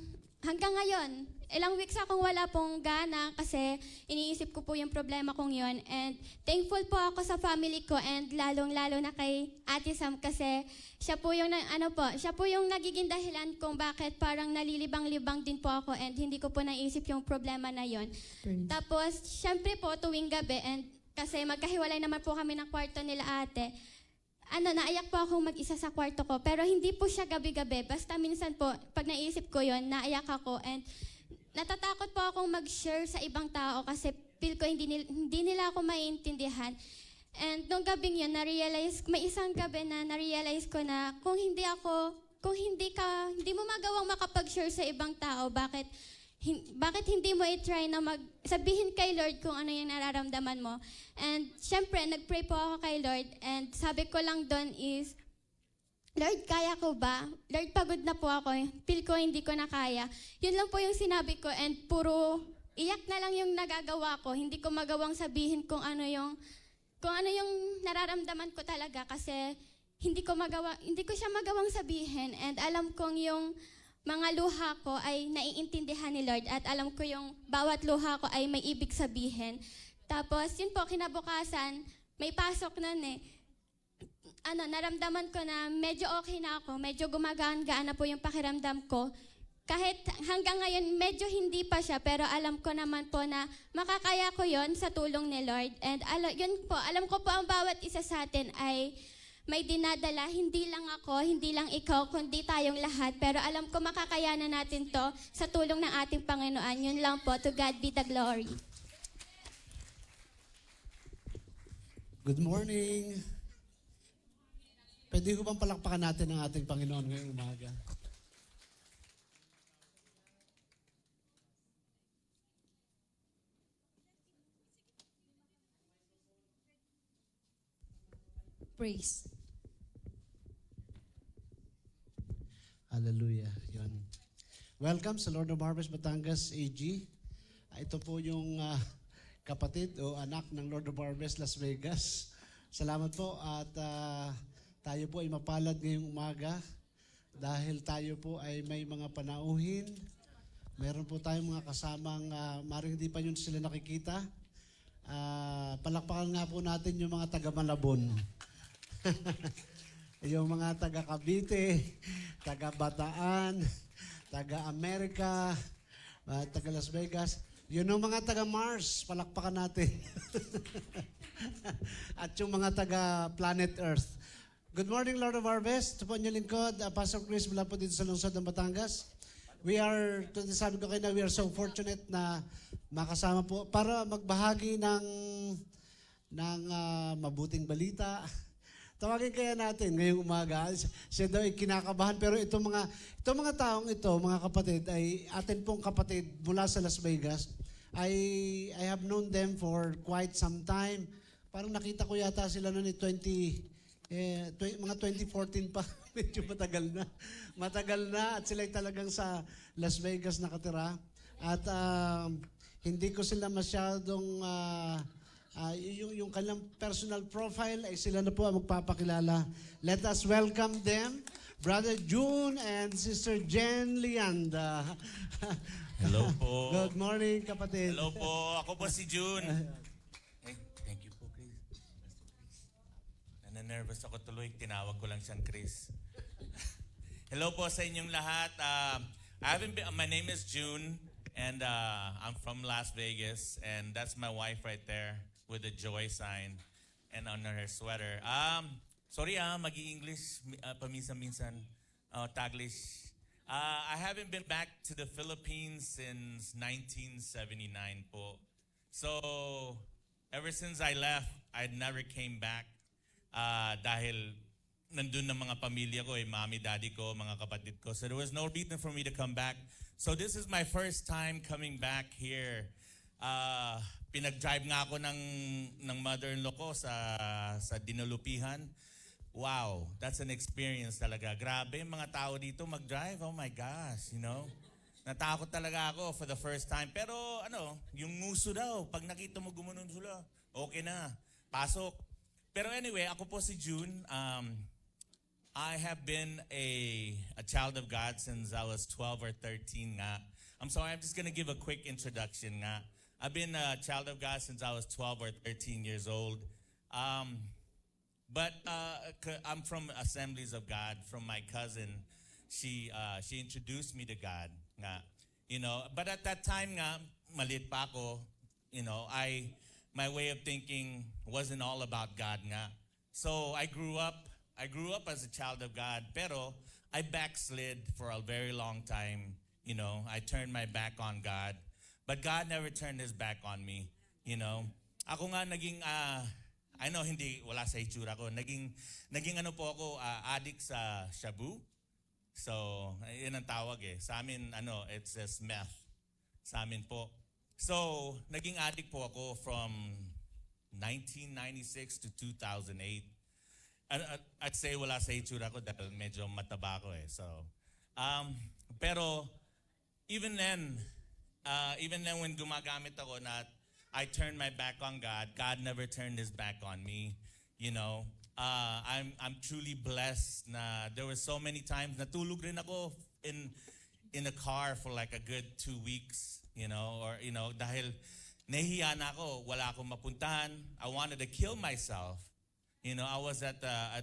hanggang ngayon, ilang weeks akong wala pong gana kasi iniisip ko po yung problema kong yun. And thankful po ako sa family ko and lalong-lalo na kay Ate Sam kasi siya po yung nagiging dahilan kung bakit parang nalilibang-libang din po ako and hindi ko po naisip yung problema na yon. Tapos, syempre po, tuwing gabi and kasi magkahiwalay naman po kami ng kwarto nila ate, naiyak po akong mag-isa sa kwarto ko. Pero hindi po siya gabi-gabi. Basta minsan po, pag naisip ko yon, naiyak ako and natatakot po akong mag-share sa ibang tao kasi feel ko hindi nila ako maiintindihan. And nung gabing yun, may isang gabi na na-realize ko na kung hindi mo magawang makapag-share sa ibang tao, bakit hindi mo i-try na sabihin kay Lord kung ano yung nararamdaman mo. And syempre, nag-pray po ako kay Lord and sabi ko lang doon is, Lord, kaya ko ba? Lord, pagod na po ako. Feel ko hindi ko na kaya. Yun lang po yung sinabi ko and puro iyak na lang yung nagagawa ko. Hindi ko magawang sabihin kung ano yung nararamdaman ko talaga kasi hindi ko siya magawang sabihin and alam kong yung mga luha ko ay naiintindihan ni Lord at alam ko yung bawat luha ko ay may ibig sabihin. Tapos yun po, kinabukasan, may pasok nun eh. Naramdaman ko na medyo okay na ako, medyo gumagaan-gaan na po yung pakiramdam ko. Kahit hanggang ngayon, medyo hindi pa siya, pero alam ko naman po na makakaya ko yon sa tulong ni Lord. And alam ko po ang bawat isa sa atin ay may dinadala, hindi lang ako, hindi lang ikaw, kundi tayong lahat. Pero alam ko makakayanan natin to sa tulong ng ating Panginoon. Yun lang po, to God be the glory. Good morning. Pwede ko bang palakpakan natin ang ating Panginoon ngayong umaga? Praise. Hallelujah. Yun. Welcome sa Lord of Harvest Batangas AG. Ito po yung kapatid o anak ng Lord of Harvest Las Vegas. Salamat po at tayo po ay mapalad ngayong umaga dahil tayo po ay may mga panauhin. Meron po tayong mga kasamang maring hindi pa yun sila nakikita. Palakpakan nga po natin yung mga taga Malabon. Yung mga taga Cavite, taga Bataan, taga Amerika, taga Las Vegas. Yun yung mga taga Mars, palakpakan natin. At yung mga taga Planet Earth. Good morning, Lord of Harvest. Ito po ang inyong lingkod, Pastor Chris, mula po dito sa lungsod ng Batangas. Sabi ko kayo na we are so fortunate na makasama po para magbahagi ng mabuting balita. Tawagin kaya natin ngayong umaga. Siya daw ay kinakabahan pero itong mga taong ito, mga kapatid, ay atin pong kapatid mula sa Las Vegas. I have known them for quite some time. Parang nakita ko yata sila noon mga 2014 pa. Medyo matagal na. Matagal na at sila ay talagang sa Las Vegas nakatira. At hindi ko sila masyadong yung kanilang personal profile ay sila na po ang magpapakilala. Let us welcome them, Brother June and Sister Jen Lianda. Hello po. Good morning, kapatid. Hello po. Ako po si June. Thank you po, Chris. Nananervous ako tuloy. Tinawag ko lang siyang Chris. Hello po sa inyong lahat. My name is June and I'm from Las Vegas and that's my wife right there with the joy sign and on her sweater. Sorry magi-English paminsan-minsan. Taglish. I haven't been back to the Philippines since 1979 po. So, ever since I left, I never came back dahil nandun ng mga pamilya ko, mami, daddy ko, mga kapatid ko. So there was no reason for me to come back. So this is my first time coming back here Pinag-drive nga ako ng mother-in-law ko sa dinulupihan. Wow, that's an experience talaga. Grabe, yung mga tao dito mag-drive. Oh my gosh, you know. Natakot talaga ako for the first time. Pero yung nguso daw, pag nakita mo gumunon sila, okay na, pasok. Pero anyway, ako po si June. I have been a child of God since I was 12 or 13 nga. I'm sorry, I'm just gonna give a quick introduction nga. I've been a child of God since I was 12 or 13 years old. But I'm from Assemblies of God, from my cousin. She introduced me to God nga. You know, but at that time nga, malit pa ako, you know, my way of thinking wasn't all about God nga. So I grew up as a child of God, pero I backslid for a very long time. You know, I turned my back on God. But God never turned His back on me. You know, ako nga naging, I know hindi, wala sa itsura ko. Naging ano po ako, addict sa shabu. So, yun ang tawag eh. Sa amin, it says meth. Sa amin po. So, naging addict po ako from 1996 to 2008. I'd say wala sa itsura ko dahil medyo mataba ko eh. So, pero even then when gumagamit ako na I turned my back on God, God never turned His back on me. You know, I'm truly blessed na there were so many times natulog rin ako in a car for like a good 2 weeks, you know, or you know, dahil nahihiya na ako, wala akong mapuntahan. I wanted to kill myself. You know, I was at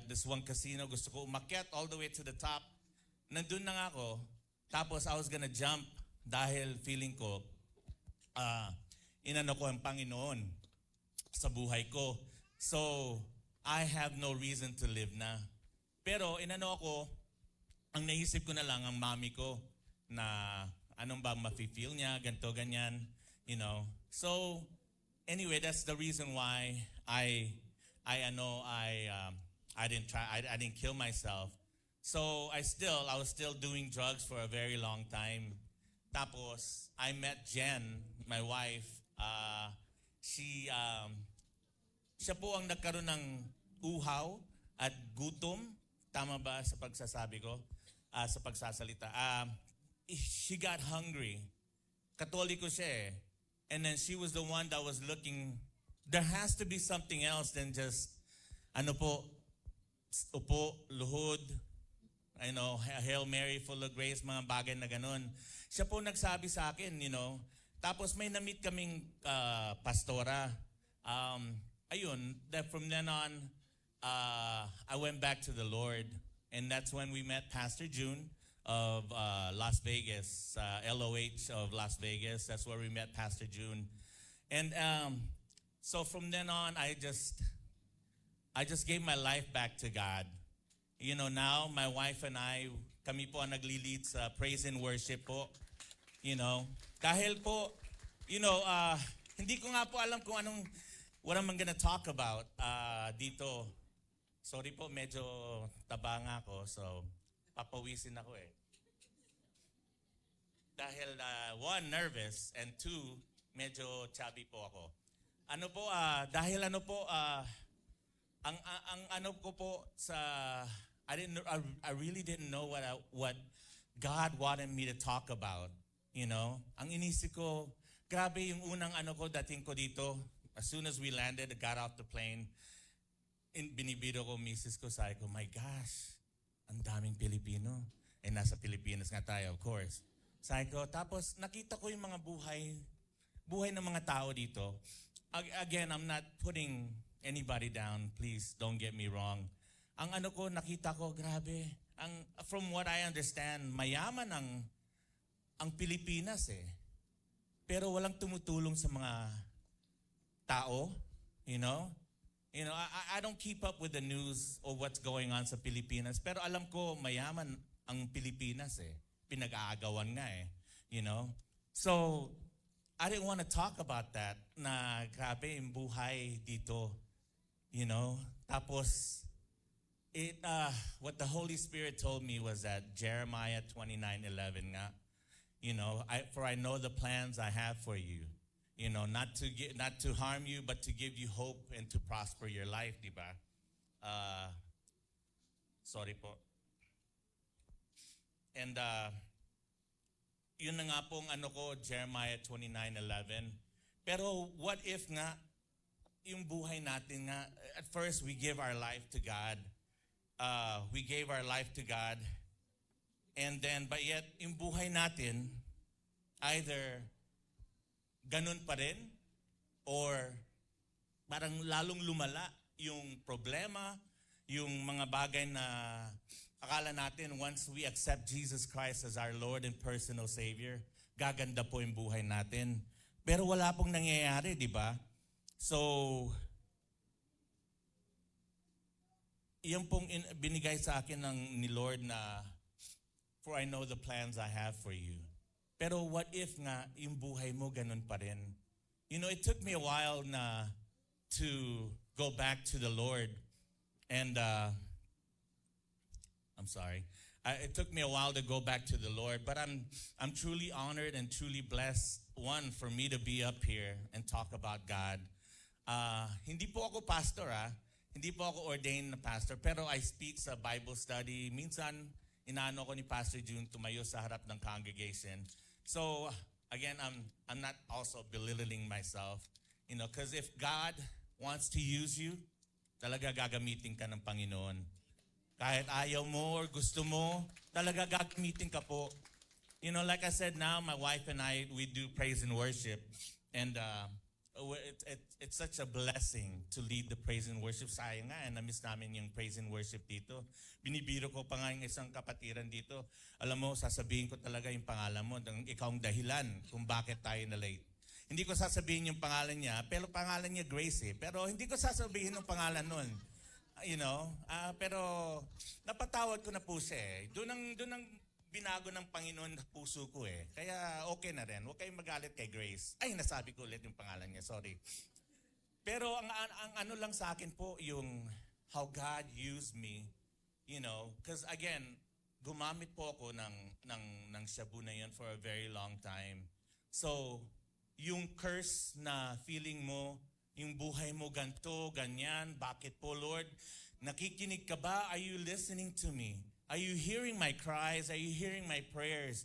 this one casino, gusto ko umakyat all the way to the top. Nandun na nga ako, tapos I was gonna jump dahil feeling ko, inano ko ang Panginoon sa buhay ko. So, I have no reason to live na. Pero inano ako, ang naisip ko na lang ang mami ko na anong ba mafe-feel niya, ganto ganyan, you know. So, anyway, that's the reason why I didn't kill myself. So I was still doing drugs for a very long time. Tapos I met Jen, my wife. Siya po ang nagkaroon ng uhaw at gutom. Tama ba sa pagsasabi ko? Sa pagsasalita. She got hungry. Katoliko siya eh. And then she was the one that was looking. There has to be something else than just, upo, luhod, Hail Mary, full of grace, mga bagay na ganun. Siya po nagsabi sa akin, you know. Tapos may na-meet kaming pastora. That from then on, I went back to the Lord. And that's when we met Pastor June of Las Vegas, LOH of Las Vegas. That's where we met Pastor June. And so from then on, I just gave my life back to God. You know, now my wife and I, kami po ang nagli-lead sa praise and worship po. You know, dahil po, hindi ko nga po alam kung what I'm gonna talk about dito. Sorry po, medyo taba nga ako, so papawisin ako eh. Dahil one, nervous, and two, medyo chubby po ako. Dahil I really didn't know what God wanted me to talk about, you know. Ang inisip ko, grabe yung unang dating ko dito. As soon as we landed, got off the plane, binibiro ko misis ko, sabi ko, my gosh, ang daming Pilipino. Eh, nasa Pilipinas nga tayo, of course. Sabi ko, tapos nakita ko yung mga buhay ng mga tao dito. Again, I'm not putting anybody down. Please, don't get me wrong. Ang nakita ko, grabe. From what I understand, mayaman ang Pilipinas eh. Pero walang tumutulong sa mga tao, you know? I don't keep up with the news or what's going on sa Pilipinas. Pero alam ko, mayaman ang Pilipinas eh. Pinag-aagawan nga eh, you know? So, I didn't want to talk about that, na grabe yung buhay dito, you know? Tapos, what the Holy Spirit told me was that Jeremiah 29:11 nga, you know, for I know the plans I have for you. You know, not to harm you, but to give you hope and to prosper your life, di ba? Sorry po. And yun na nga pong ano ko, Jeremiah 29:11. Pero what if nga, yung buhay natin nga, at first we give our life to God. We gave our life to God. And then, but yet, yung buhay natin, either ganun pa rin, or parang lalong lumala yung problema, yung mga bagay na akala natin once we accept Jesus Christ as our Lord and personal Savior, gaganda po yung buhay natin. Pero wala pong nangyayari, di ba? So, yan pong binigay sa akin ni Lord na, for I know the plans I have for you. Pero what if nga yung buhay mo ganun pa rin? You know, it took me a while na to go back to the Lord. And I'm sorry. It took me a while to go back to the Lord, but I'm truly honored and truly blessed, one, for me to be up here and talk about God. Hindi po ako pastor, Hindi po ako ordained na pastor, pero I speak sa Bible study. Minsan, inaano ko ni Pastor June tumayo sa harap ng congregation. So, again, I'm not also belittling myself, you know, because if God wants to use you, talaga gagamitin ka ng Panginoon. Kahit ayaw mo or gusto mo, talaga gagamitin ka po. You know, like I said, now my wife and I, we do praise and worship. And it's such a blessing to lead the praise and worship. Sayang nga, na-miss namin yung praise and worship dito. Binibiro ko pa nga yung isang kapatiran dito. Alam mo, sasabihin ko talaga yung pangalan mo. Ikaw ang dahilan kung bakit tayo na late. Hindi ko sasabihin yung pangalan niya, pero pangalan niya Grace eh. Pero hindi ko sasabihin yung pangalan nun. You know, pero napatawad ko na po siya eh. Doon ang binago ng Panginoon na puso ko eh. Kaya okay na rin. Huwag kayong magalit kay Grace. Ay, nasabi ko ulit yung pangalan niya. Sorry. Pero ang ano lang sa akin po, yung how God used me, you know, because again, gumamit po ako ng shabu na yun for a very long time. So, yung curse na feeling mo, yung buhay mo ganto, ganyan, bakit po Lord? Nakikinig ka ba? Are you listening to me? Are you hearing my cries? Are you hearing my prayers?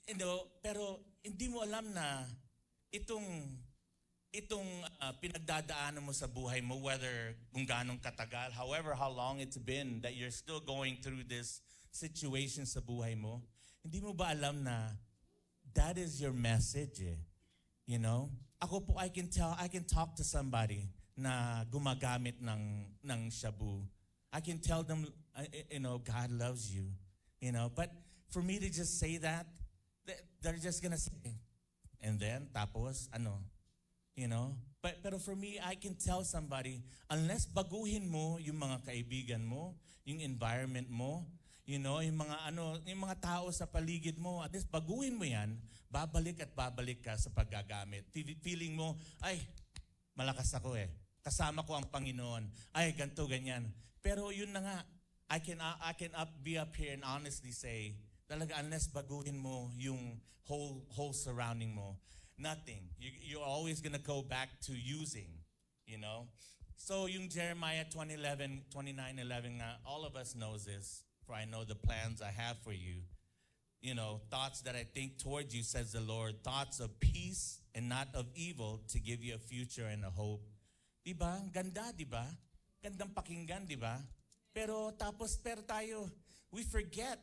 You know, pero hindi mo alam na itong pinagdadaanan mo sa buhay mo, whether kung ganong katagal, however how long it's been that you're still going through this situation sa buhay mo, hindi mo ba alam na that is your message eh? You know? Ako po, I can talk to somebody na gumagamit ng shabu. I can tell them, you know, God loves you. You know, but for me to just say that, they're just gonna say, and then, tapos, ano? You know? Pero for me, I can tell somebody, unless baguhin mo yung mga kaibigan mo, yung environment mo, you know, yung mga tao sa paligid mo, at least baguhin mo yan, babalik at babalik ka sa paggagamit. Feeling mo, ay, malakas ako eh. Kasama ko ang Panginoon. Ay, ganito, ganyan. Pero yun na nga, I can be up here and honestly say, talaga unless baguhin mo yung whole surrounding mo, nothing. You're always gonna go back to using, you know? So yung Jeremiah 29:11 nga, all of us knows this. For I know the plans I have for you. You know, thoughts that I think towards you, says the Lord. Thoughts of peace and not of evil, to give you a future and a hope. Diba? Ganda, diba? Gandang pakinggan, diba? Pero tayo, we forget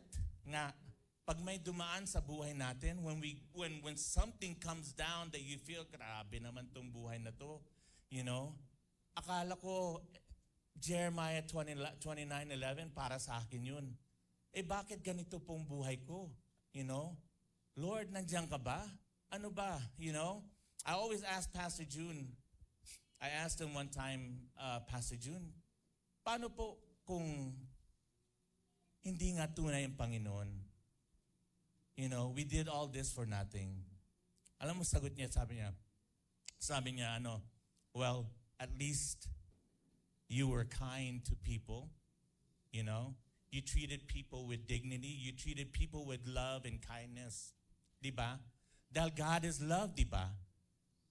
nga, pag may dumaan sa buhay natin, when something comes down that you feel, grabe naman tong buhay na to, you know, akala ko, Jeremiah 29:11, para sa akin yun. Eh bakit ganito pong buhay ko? You know? Lord, nandiyan ka ba? Ano ba? You know? I always ask Pastor June. I asked him one time, Pastor June, paano po kung hindi nga tunay ang Panginoon? You know, we did all this for nothing. Alam mo, sagot niya, sabi niya, well, at least you were kind to people, you know? You treated people with dignity. You treated people with love and kindness. Diba? Dahil God is love, diba?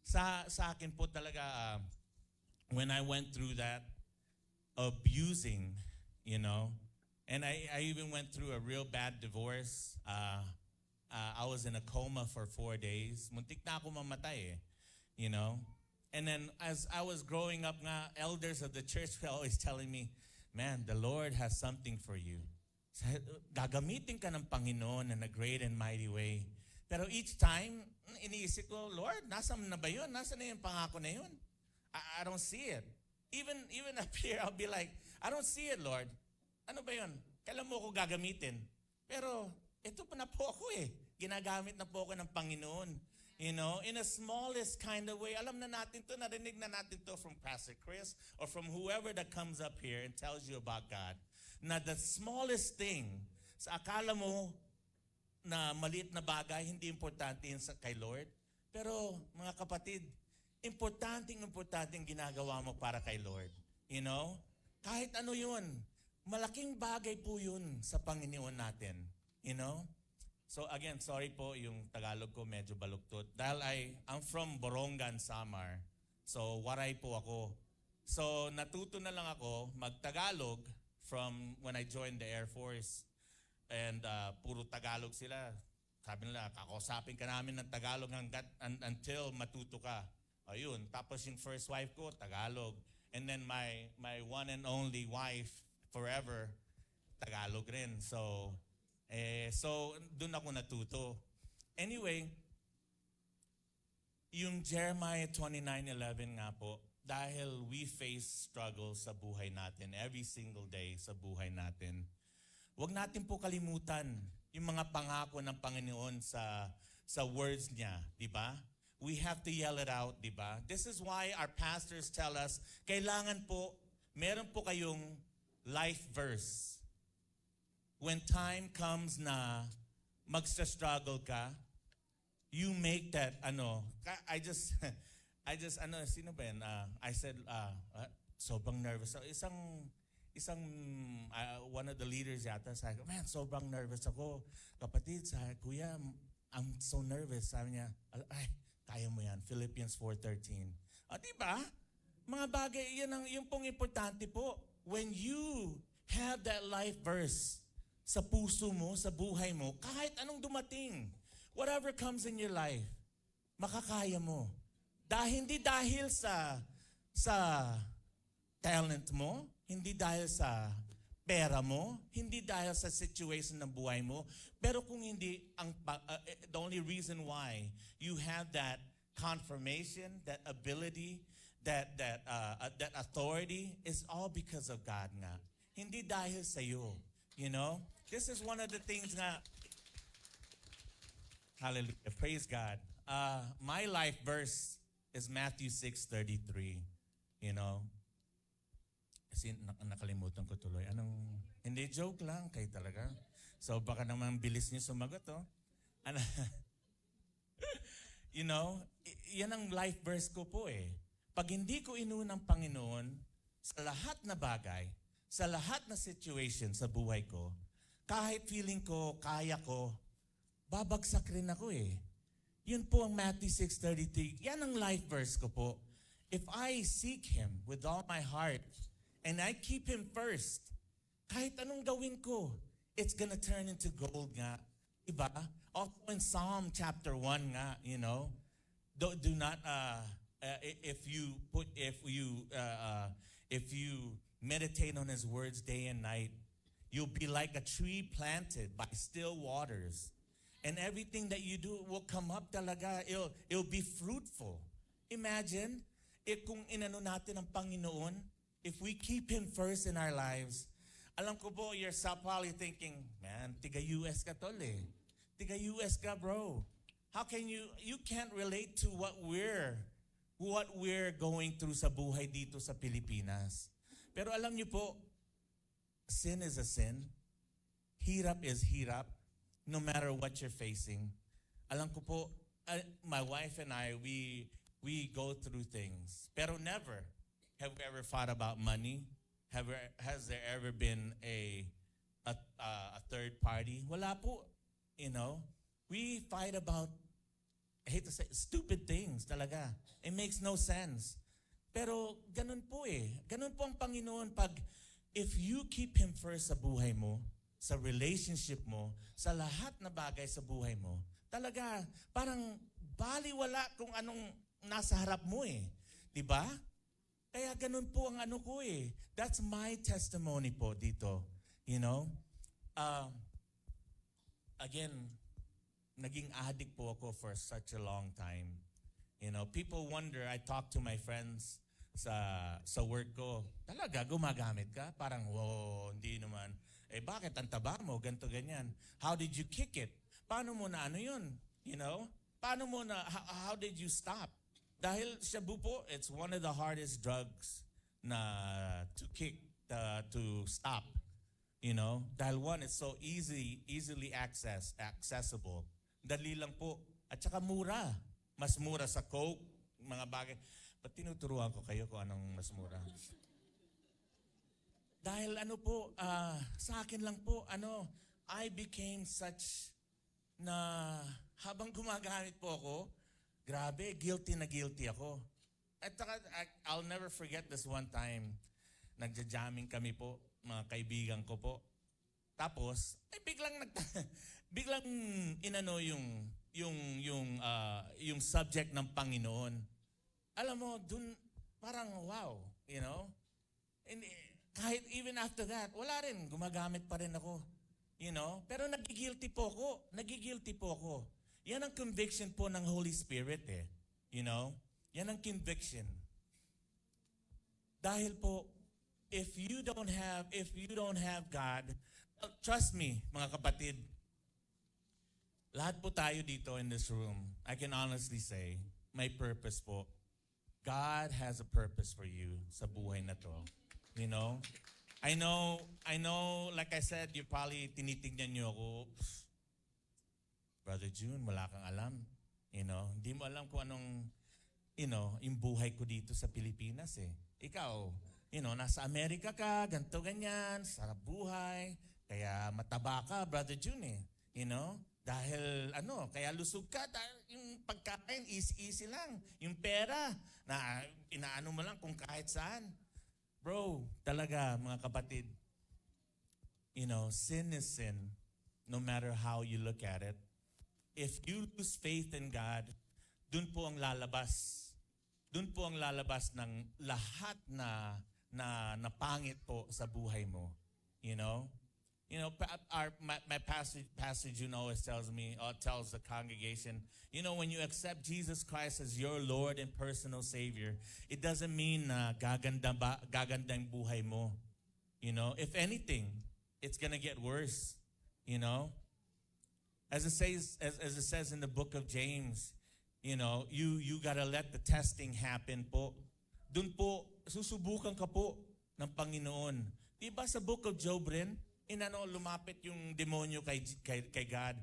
sa akin po talaga, when I went through that, abusing, and I even went through a real bad divorce. I was in a coma for 4 days. Muntik na ako mamatay And then as I was growing up nga, elders of the church were always telling me, man, the Lord has something for you. Gagamitin ka ng Panginoon in a great and mighty way. Pero each time, iniisip ko, Lord, nasaan na ba yun? Nasaan na yung pangako na yun? I don't see it. Even up here, I'll be like, I don't see it, Lord. Ano ba yun? Kailan mo ako gagamitin? Pero ito pa na po ako eh. Ginagamit na po ako ng Panginoon. In a smallest kind of way. Alam na natin to, narinig na natin to from Pastor Chris or from whoever that comes up here and tells you about God. Na the smallest thing, sa akala mo na maliit na bagay, hindi importante yun kay Lord. Pero mga kapatid, importanteng ginagawa mo para kay Lord. Kahit ano yun, malaking bagay po yun sa Panginoon natin. So again, sorry po yung Tagalog ko medyo baluktot. Dahil I'm from Borongan, Samar. So Waray po ako. So natuto na lang ako mag-Tagalog from when I joined the Air Force. And puro Tagalog sila. Sabi nila, kakausapin ka namin ng Tagalog until matuto ka. Ayun. Tapos yung first wife ko, Tagalog. And then my one and only wife forever, Tagalog rin. So doon ako natuto. Anyway, yung Jeremiah 29:11 nga po, dahil we face struggles sa buhay natin, every single day sa buhay natin, huwag natin po kalimutan yung mga pangako ng Panginoon sa words niya, di ba? We have to yell it out, di ba? This is why our pastors tell us, kailangan po, meron po kayong life verse. When time comes na magsa-struggle ka, you make that, I just, sino ba yan? I said, sobrang nervous. One of the leaders yata, sabi ko, man, sobrang nervous ako. Kapatid, kuya, I'm so nervous. Sabi niya, ay, kaya mo yan. Philippians 4:13. Diba? Mga bagay, yung pong importante po. When you have that life verse, sa puso mo, sa buhay mo, kahit anong dumating, whatever comes in your life, makakaya mo. Hindi dahil sa talent mo, hindi dahil sa pera mo, hindi dahil sa situation ng buhay mo, pero kung hindi, the only reason why you have that confirmation, that ability, that authority is all because of God nga. Hindi dahil sa iyo. This is one of the things nga, hallelujah, praise God. My life verse is Matthew 6:33. Kasi nakalimutan ko tuloy. Hindi, joke lang kayo talaga. So baka naman bilis niyo sumagot, Yan ang life verse ko po eh. Pag hindi ko inunang Panginoon sa lahat na bagay, sa lahat na situation sa buhay ko, kahit feeling ko, kaya ko, babagsak rin ako eh. Yun po ang Matthew 6:33. Yan ang life verse ko po. If I seek Him with all my heart and I keep Him first, kahit anong gawin ko, it's gonna turn into gold nga. Diba? Also in Psalm chapter 1 nga, do not, if you meditate on His words day and night, you'll be like a tree planted by still waters. And everything that you do will come up talaga. It'll be fruitful. Imagine, kung inano natin ang Panginoon, if we keep Him first in our lives, alam ko po, you're probably thinking, man, tiga-US ka tol eh. Tiga-US ka bro. How can you can't relate to what we're going through sa buhay dito sa Pilipinas. Pero alam niyo po, sin is a sin. Hirap is hirap, no matter what you're facing. Alam ko po, my wife and I, we go through things. Pero never have we ever fought about money. Has there ever been a third party? Wala po. We fight about I hate to say, stupid things talaga. It makes no sense. Pero ganun po eh. Ganun po ang Panginoon pag if you keep Him first sa buhay mo, sa relationship mo, sa lahat na bagay sa buhay mo, talaga parang baliwala kung anong nasa harap mo eh. Diba? Kaya ganun po ang ano ko eh. That's my testimony po dito. You know? Again, naging addict po ako for such a long time. You know, people wonder, I talk to my friends sa work ko, talaga gumagamit ka? Parang, wow, hindi naman. Eh bakit ang taba mo, ganto ganyan? How did you kick it? Paano mo na ano yun? You know? Paano mo na, how did you stop? Dahil shabu po, it's one of the hardest drugs na to kick, to stop. You know? Dahil one, it's so easily accessible. Dali lang po. At saka mura. Mas mura sa Coke, mga bagay. Ba't tinuturuan ko kayo kung anong mas mura? Dahil ano po, sa akin lang po, I became such na habang gumagamit po ako, grabe, guilty na guilty ako. At saka, I'll never forget this one time. Nagja-jamming kami po, mga kaibigan ko po. Tapos, ay biglang inano yung subject ng Panginoon. Alam mo, dun parang wow, you know? And kahit even after that, wala rin, gumagamit pa rin ako. You know? Pero nagigilty po ako. Yan ang conviction po ng Holy Spirit eh. You know? Yan ang conviction. Dahil po, if you don't have God, trust me, mga kapatid, lahat po tayo dito in this room, I can honestly say, may purpose po. God has a purpose for you sa buhay na to. You know? I know, like I said, you probably tinitingnan niyo ako, Brother June, wala kang alam. You know? Hindi mo alam kung anong, yung buhay ko dito sa Pilipinas eh. Ikaw, nasa Amerika ka, ganto ganyan, sarap buhay, kaya mataba ka, Brother June eh. You know? Dahil kaya lusog ka, dahil yung pagkain, easy lang. Yung pera, na inaano mo lang kung kahit saan. Bro, talaga mga kapatid, sin is sin, no matter how you look at it. If you lose faith in God, dun po ang lalabas. Dun po ang lalabas ng lahat na pangit po sa buhay mo. You know? My pastor June always tells me, tells the congregation, when you accept Jesus Christ as your Lord and personal Savior, it doesn't mean na gaganda yung buhay mo. If anything, it's gonna get worse. As it says in the book of James, you gotta let the testing happen po. Dun po, susubukan ka po ng Panginoon. Diba sa book of Job rin, lumapit yung demonyo kay God.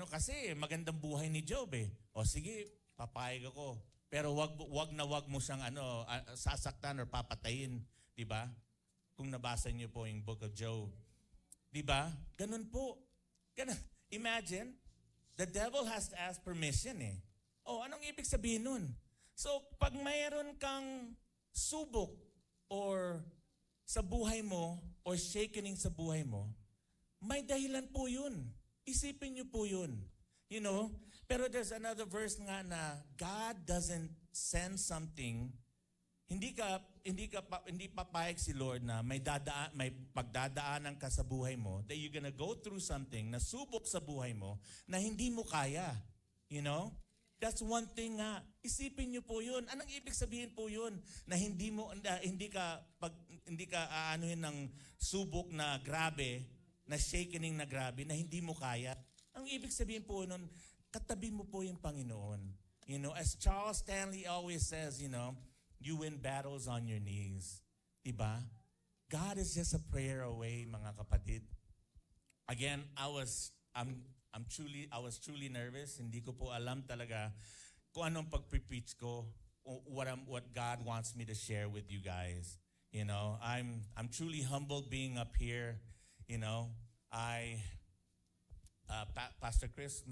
Kasi magandang buhay ni Job eh. Sige, papayag ako. Pero wag mo siyang sasaktan or papatayin, 'di ba? Kung nabasa niyo po yung book of Job. 'Di ba? Ganun po. Imagine, the devil has to ask permission eh. Anong ibig sabihin nun? So, pag mayroon kang subok or sa buhay mo or shakening sa buhay mo, may dahilan po yun. Isipin niyo po yun. Pero there's another verse nga na God doesn't send something, hindi papayag si Lord na may pagdadaanan ka sa buhay mo, that you're gonna go through something na subok sa buhay mo na hindi mo kaya. That's one thing nga. Isipin niyo po 'yun. Anong ibig sabihin po 'yun? Na hindi ka aanuhin ng subok na grabe, na shakening na grabe, na hindi mo kaya. Ang ibig sabihin po nun, katabi mo po yung Panginoon. As Charles Stanley always says, you win battles on your knees. Diba? God is just a prayer away, mga kapatid. Again, I was truly nervous. Hindi ko po alam talaga kung anong pag-preach ko, what God wants me to share with you guys. I'm truly humbled being up here. Pastor Chris,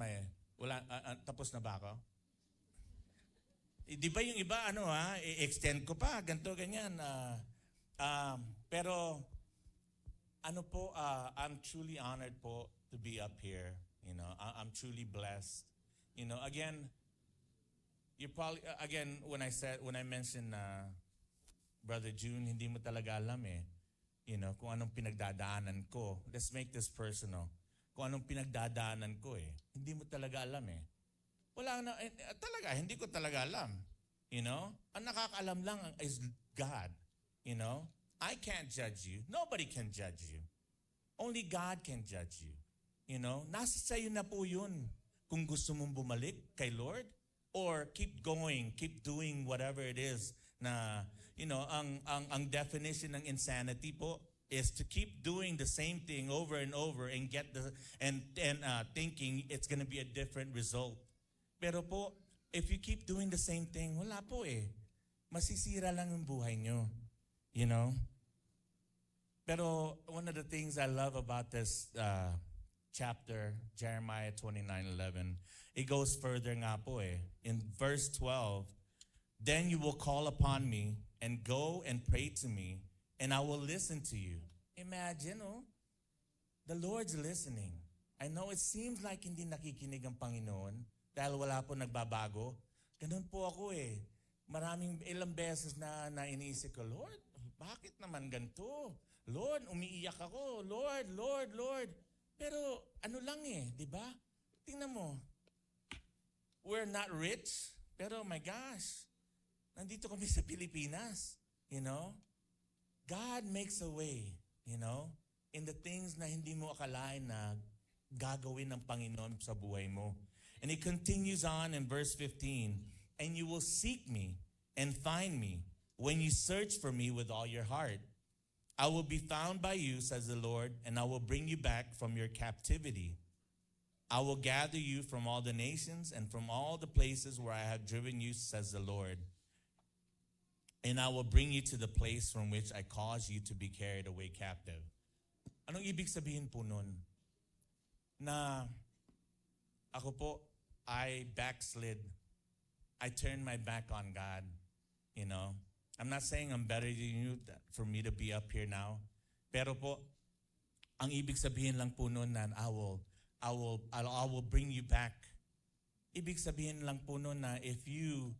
Tapos na ba ako? Di ba yung iba, i-extend ko pa, ganito, ganyan. Pero, I'm truly honored po to be up here. I'm truly blessed. Again, you probably, when I mentioned Brother June, hindi mo talaga alam kung anong pinagdadaanan ko. Let's make this personal. Kung anong pinagdadaanan ko hindi mo talaga alam talaga, hindi ko talaga alam. Ang nakakaalam lang is God. I can't judge you. Nobody can judge you. Only God can judge you. Nasa sa'yo na po yun. Kung gusto mong bumalik kay Lord, or keep going, keep doing whatever it is na, ang definition ng insanity po is to keep doing the same thing over and over and thinking it's gonna be a different result. Pero po, if you keep doing the same thing, wala po masisira lang yung buhay nyo. Pero one of the things I love about this chapter, Jeremiah 29:11, it goes further nga po In verse 12, then you will call upon me and go and pray to me, and I will listen to you. Imagine, the Lord's listening. I know it seems like hindi nakikinig ang Panginoon dahil wala po nagbabago. Ganun po ako ilang beses na iniisip ko, Lord, bakit naman ganito? Lord, umiiyak ako. Lord, Lord, Lord. Pero di ba? Tingnan mo. We're not rich, pero my gosh, nandito kami sa Pilipinas, God makes a way, in the things na hindi mo akalain na gagawin ng Panginoon sa buhay mo. And it continues on in verse 15, and you will seek me and find me when you search for me with all your heart. I will be found by you, says the Lord, and I will bring you back from your captivity. I will gather you from all the nations and from all the places where I have driven you, says the Lord. And I will bring you to the place from which I caused you to be carried away captive. Anong ibig sabihin po nun? Na ako po, I backslid. I turned my back on God. I'm not saying I'm better than you for me to be up here now. Pero po, ang ibig sabihin lang po nun na I will bring you back. Ibig sabihin lang po nun na if you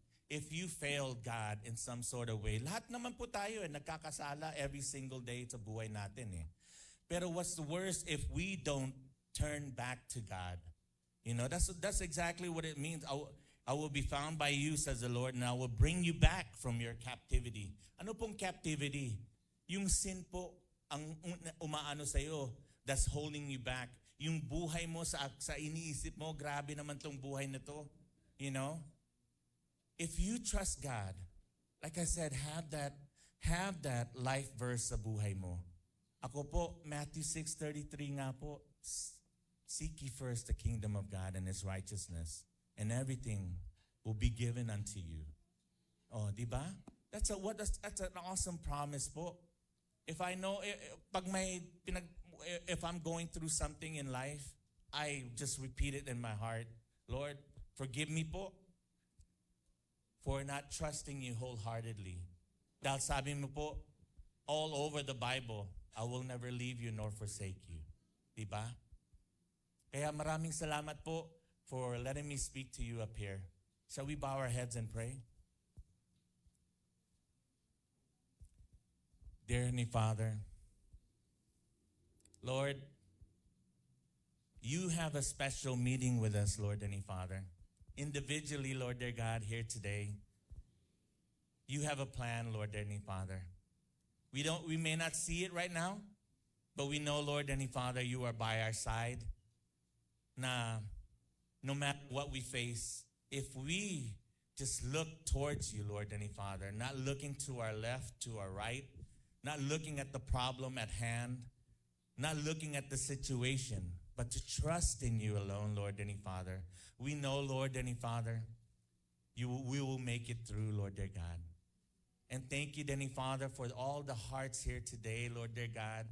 failed God in some sort of way, lahat naman po tayo nagkakasala every single day sa buhay natin Pero what's the worst if we don't turn back to God? That's exactly what it means. I will be found by you, says the Lord, and I will bring you back from your captivity. Ano pong captivity? Yung sin po ang umaano sa'yo that's holding you back. Yung buhay mo sa iniisip mo, grabe naman tong buhay na to. If you trust God, like I said, have that life verse sa buhay mo. Ako po, Matthew 6:33 nga po, seek ye first the kingdom of God and His righteousness, and everything will be given unto you. Oh, di ba? That's an awesome promise po. If I know, if I'm going through something in life, I just repeat it in my heart. Lord, forgive me po for not trusting you wholeheartedly. Dahil sabi mo po, all over the Bible, I will never leave you nor forsake you. Diba? Kaya maraming salamat po for letting me speak to you up here. Shall we bow our heads and pray? Dear Heavenly Father, Lord, you have a special meeting with us, Lord Heavenly Father. Individually, Lord dear God, here today, you have a plan, Lord Heavenly Father. We may not see it right now, but we know, Lord Heavenly Father, you are by our side. Na no matter what we face, if we just look towards you, Lord Heavenly Father, not looking to our left, to our right, not looking at the problem at hand, not looking at the situation, but to trust in you alone, Lord Heavenly Father. We know, Lord Heavenly Father, we will make it through, Lord dear God. And thank you, Heavenly Father, for all the hearts here today, Lord dear God.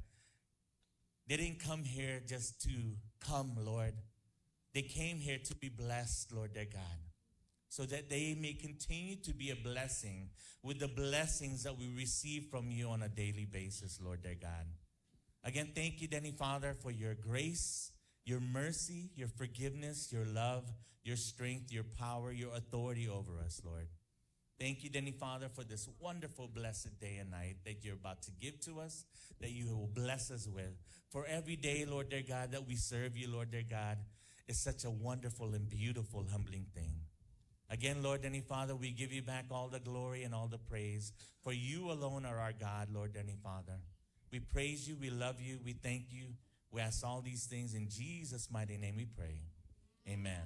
They didn't come here just to come, Lord, They came here to be blessed, Lord their God, so that they may continue to be a blessing with the blessings that we receive from you on a daily basis, Lord their God. Again, thank you, Heavenly Father, for your grace, your mercy, your forgiveness, your love, your strength, your power, your authority over us, Lord. Thank you, Heavenly Father, for this wonderful, blessed day and night that you're about to give to us, that you will bless us with. For every day, Lord dear God, that we serve you, Lord dear God, is such a wonderful and beautiful, humbling thing. Again, Lord, Heavenly Father, we give you back all the glory and all the praise, for you alone are our God, Lord, Heavenly Father. We praise you, we love you, we thank you. We ask all these things in Jesus' mighty name we pray. Amen.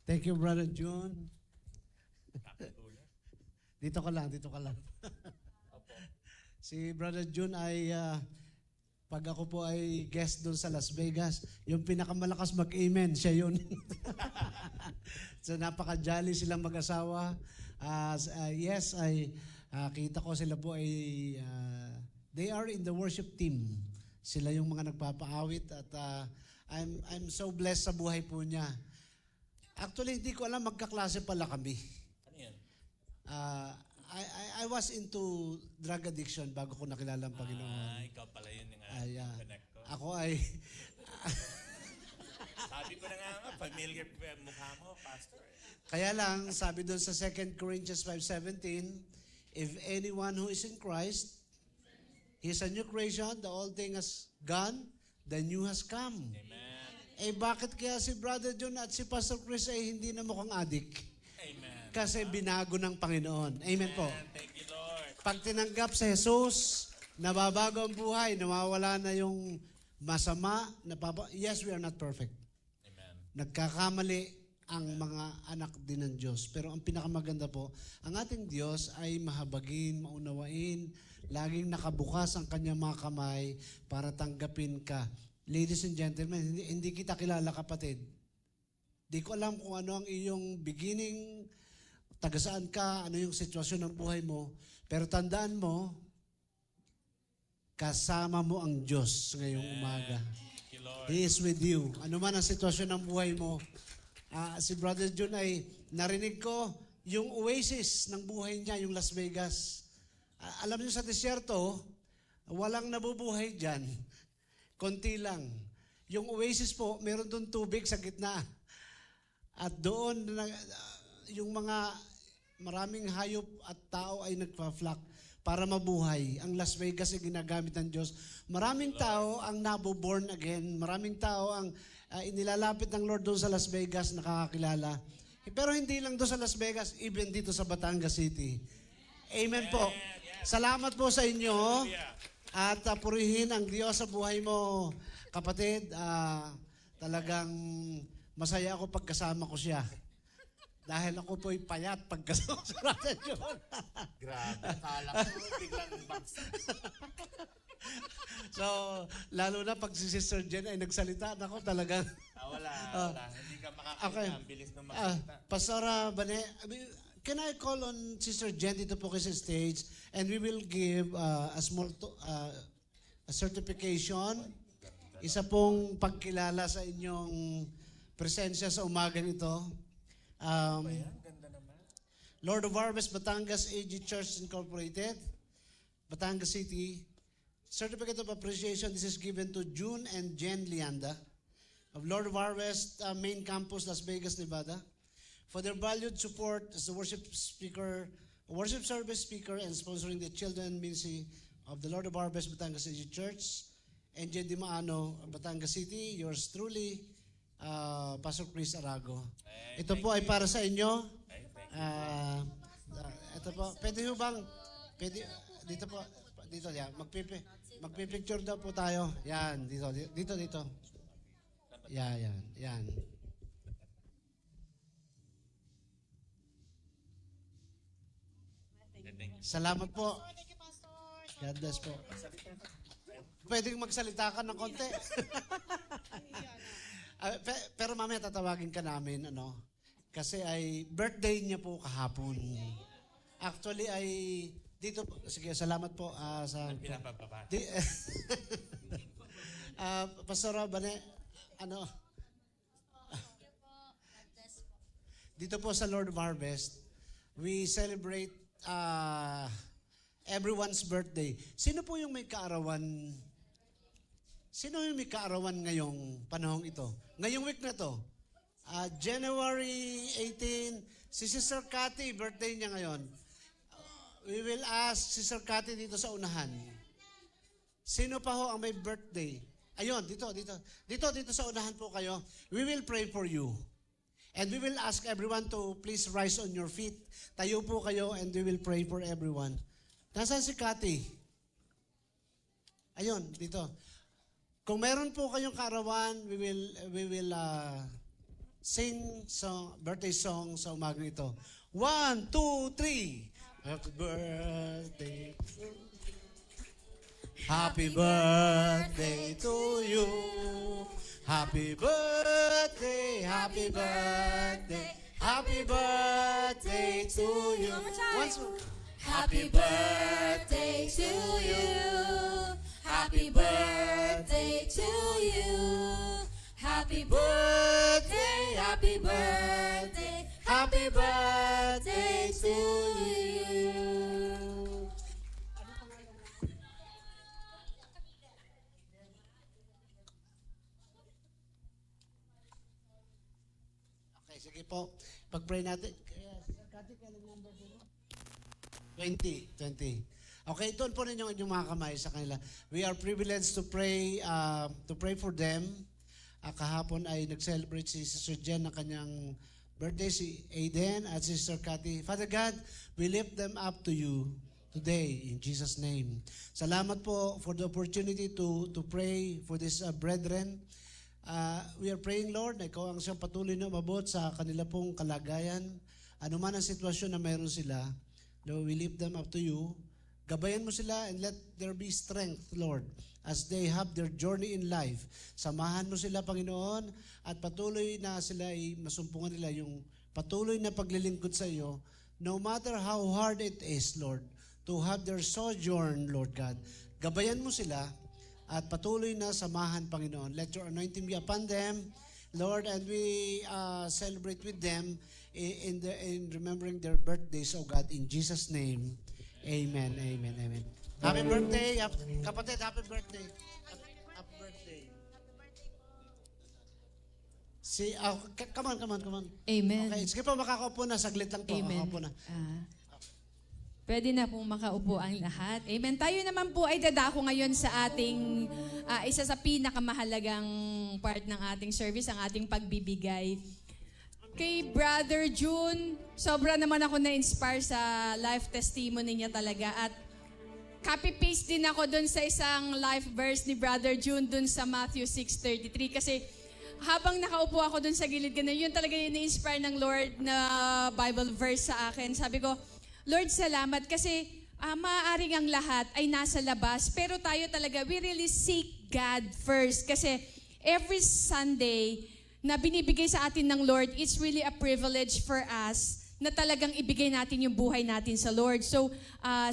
Thank you, Brother June. Dito ka lang. Si Brother June ay, pag ako po ay guest doon sa Las Vegas, yung pinakamalakas mag-amen, siya yun. So napaka-jolly silang mag-asawa. Yes, kita ko sila po ay, they are in the worship team. Sila yung mga nagpapaawit at I'm so blessed sa buhay po niya. Actually, hindi ko alam, magkaklase pala kami. Ano yan? I was into drug addiction bago ko nakilala ang Panginoon. Ikaw pala yun yung Yeah. connect ko. Ako ay, Sabi ko na nga, familiar mukha mo, Pastor. kaya lang, sabi doon sa 2 Corinthians 5:17, if anyone who is in Christ, he is a new creation, the old thing has gone, the new has come. Amen. Eh bakit kaya si Brother John at si Pastor Chris ay hindi na mukhang adik? Amen. Kasi binago ng Panginoon. Amen po. Thank you, Lord. Pag tinanggap sa Jesus, nababago ang buhay, nawawala na yung masama. Yes, we are not perfect. Amen. Nagkakamali ang mga anak din ng Diyos. Pero ang pinakamaganda po, ang ating Diyos ay mahabagin, maunawain, laging nakabukas ang kanyang mga kamay para tanggapin ka. Ladies and gentlemen, hindi kita kilala, kapatid. Di ko alam kung ano ang iyong beginning, taga saan ka, ano yung sitwasyon ng buhay mo. Pero tandaan mo, kasama mo ang Diyos ngayong umaga. Thank you, Lord. He is with you. Ano man ang sitwasyon ng buhay mo. Si Brother June ay narinig ko yung oasis ng buhay niya, yung Las Vegas. Alam niyo sa desierto, walang nabubuhay dyan. Konti lang. Yung oasis po, meron doon tubig sa gitna. At doon, yung mga maraming hayop at tao ay nagpa-flock para mabuhay. Ang Las Vegas ay ginagamit ng Diyos. Maraming tao ang naboborn again. Maraming tao ang inilalapit ng Lord doon sa Las Vegas, nakakakilala. Pero hindi lang doon sa Las Vegas, even dito sa Batangas City. Amen po. Salamat po sa inyo. At purihin ang Diyos sa buhay mo, kapatid. Talagang masaya ako pagkasama ko siya. Dahil ako po'y payat pagkasama sa Brother John. Grabe, akala ko biglang bagsak. So, lalo na pag si Sister Jen ay nagsalita, nako talagang. Wala. Hindi ka makakita. Okay. Ang bilis ng makita. Pastor Bane, can I call on Sister Jen dito po kasi sa stage, and we will give a small a certification, isa pong pagkilala sa inyong presensya sa umaga nito. Ganda naman. Lord of Harvest Batangas AG Church Incorporated, Batangas City. Certificate of Appreciation, this is given to June and Jen Lianda of Lord of Harvest Main Campus, Las Vegas, Nevada, for their valued support as the worship service speaker and sponsoring the children ministry of the Lord of Harvest Batangas City Church, and Jen Dimaano of Batangas City. Yours truly, Pastor Chris Arago. Ito po ay para sa inyo. Ito po, pwede ho bang, dito po, dito yan, magpipicture daw po tayo. Yan, dito. Yan. Salamat po. God bless po. Pwedeng magsalita ka ng konti. Pero mamaya tatawagin ka namin, kasi ay birthday niya po kahapon. Actually ay dito po. Sige, salamat po sa Pinapababa. Pastora Bane, ano? Dito po sa Lord of Harvest, we celebrate everyone's birthday. Sino po yung may kaarawan? Sino yung may kaarawan ngayong panahong ito? Ngayong week na to? January 18, si Sister Cathy, birthday niya ngayon. We will ask Sister Cathy dito sa unahan. Sino pa ho ang may birthday? Ayun, dito sa unahan po kayo. We will pray for you. And we will ask everyone to please rise on your feet. Tayo po kayo and we will pray for everyone. Nasaan si Cathy? Ayun, dito. Kung meron po kayong kaarawan, we will sing birthday song sa umagang ito. 1, 2, 3. Happy birthday. Happy birthday to you. Happy birthday, happy birthday, happy birthday to you. Once more. Happy birthday to you. Happy birthday to you. Happy birthday, happy birthday, happy birthday to you. Okay, sige po. Pag-pray natin. Kati, kailan number mo? 20. Okay, ituon po ninyo ang inyong mga kamay sa kanila. We are privileged to pray for them. Kahapon ay nag-celebrate si Sister Jen ng kanyang birthday, si Aiden at Sister Cathy. Father God, we lift them up to you today in Jesus' name. Salamat po for the opportunity to pray for this brethren. We are praying, Lord, na ikaw ang siyang patuloy na umabot sa kanila pong kalagayan. Ano man ang sitwasyon na mayroon sila, Lord, we lift them up to you. Gabayan mo sila and let there be strength, Lord, as they have their journey in life. Samahan mo sila, Panginoon, at patuloy na sila ay masumpungan nila yung patuloy na paglilingkod sa iyo, no matter how hard it is, Lord, to have their sojourn, Lord God. Gabayan mo sila at patuloy na samahan, Panginoon. Let your anointing be upon them, Lord, and we celebrate with them in remembering their birthdays, oh God, in Jesus' name. Amen, amen, amen. Happy birthday, kapatid, happy birthday. Happy birthday. Come on. Amen. Okay, sige po, makakaupo na, saglit lang po. Amen. Makakaupo na. Pwede na pong makaupo ang lahat. Amen. Tayo naman po ay dadako ngayon sa ating isa sa pinakamahalagang part ng ating service, ang ating pagbibigay. Kay Brother June, sobra naman ako na-inspire sa life testimony niya talaga. At copy-paste din ako dun sa isang life verse ni Brother June dun sa Matthew 6:33. Kasi habang nakaupo ako dun sa gilid ganun, yun talaga yung na-inspire ng Lord na Bible verse sa akin. Sabi ko, Lord, salamat kasi maaaring ang lahat ay nasa labas. Pero tayo talaga, we really seek God first. Kasi every Sunday na binibigay sa atin ng Lord, it's really a privilege for us na talagang ibigay natin yung buhay natin sa Lord. So,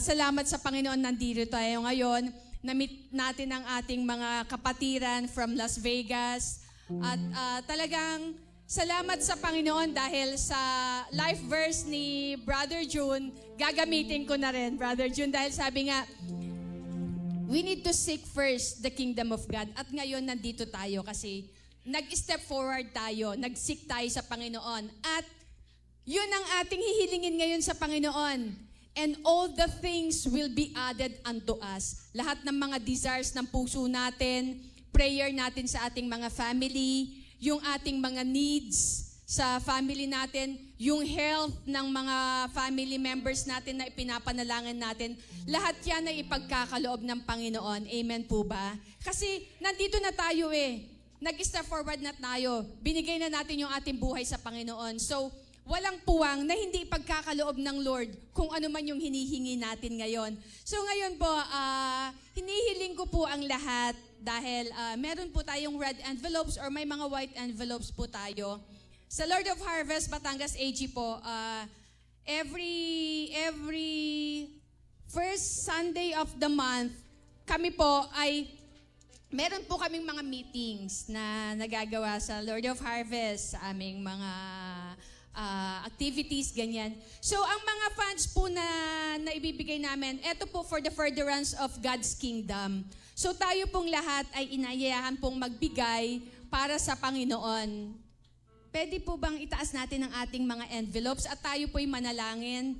salamat sa Panginoon, nandito tayo ngayon. Na-meet natin ang ating mga kapatiran from Las Vegas. At talagang salamat sa Panginoon dahil sa life verse ni Brother June, gagamitin ko na rin, Brother June, dahil sabi nga, we need to seek first the kingdom of God. At ngayon, nandito tayo kasi nag-step forward tayo, nag-seek tayo sa Panginoon. At yun ang ating hihilingin ngayon sa Panginoon. And all the things will be added unto us. Lahat ng mga desires ng puso natin, prayer natin sa ating mga family, yung ating mga needs sa family natin, yung health ng mga family members natin na ipinapanalangin natin, lahat yan ay ipagkakaloob ng Panginoon. Amen po ba? Kasi nandito na tayo nag-step forward na tayo. Binigay na natin yung ating buhay sa Panginoon. So, walang puwang na hindi ipagkakaloob ng Lord kung ano man yung hinihingi natin ngayon. So, ngayon po, hinihiling ko po ang lahat dahil meron po tayong red envelopes or may mga white envelopes po tayo. Sa Lord of Harvest, Batangas AG po, every first Sunday of the month, kami po ay meron po kaming mga meetings na nagagawa sa Lord of Harvest, sa aming mga activities, ganyan. So, ang mga funds po na ibibigay namin, eto po for the furtherance of God's kingdom. So, tayo pong lahat ay inayayahan pong magbigay para sa Panginoon. Pwede po bang itaas natin ang ating mga envelopes at tayo po'y manalangin?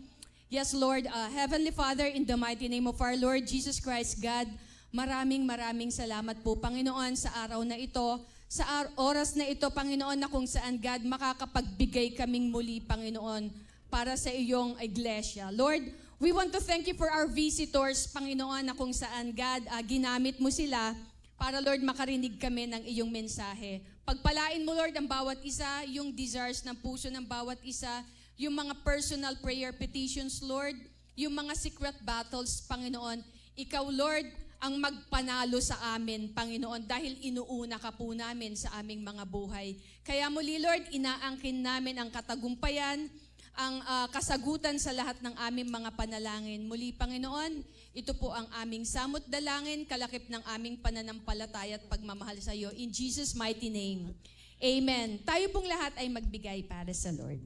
Yes, Lord, Heavenly Father, in the mighty name of our Lord Jesus Christ, God, maraming salamat po, Panginoon, sa araw na ito, sa oras na ito, Panginoon, na kung saan, God, makakapagbigay kaming muli, Panginoon, para sa iyong iglesia. Lord, we want to thank you for our visitors, Panginoon, na kung saan, God, ginamit mo sila para, Lord, makarinig kami ng iyong mensahe. Pagpalain mo, Lord, ang bawat isa, yung desires ng puso ng bawat isa, yung mga personal prayer petitions, Lord, yung mga secret battles, Panginoon. Ikaw, Lord, ang magpanalo sa amin, Panginoon, dahil inuuna ka po namin sa aming mga buhay. Kaya muli, Lord, inaangkin namin ang katagumpayan, ang kasagutan sa lahat ng aming mga panalangin. Muli, Panginoon, ito po ang aming samot dalangin, kalakip ng aming pananampalataya at pagmamahal sa iyo. In Jesus' mighty name, Amen. Tayo pong lahat ay magbigay para sa Lord.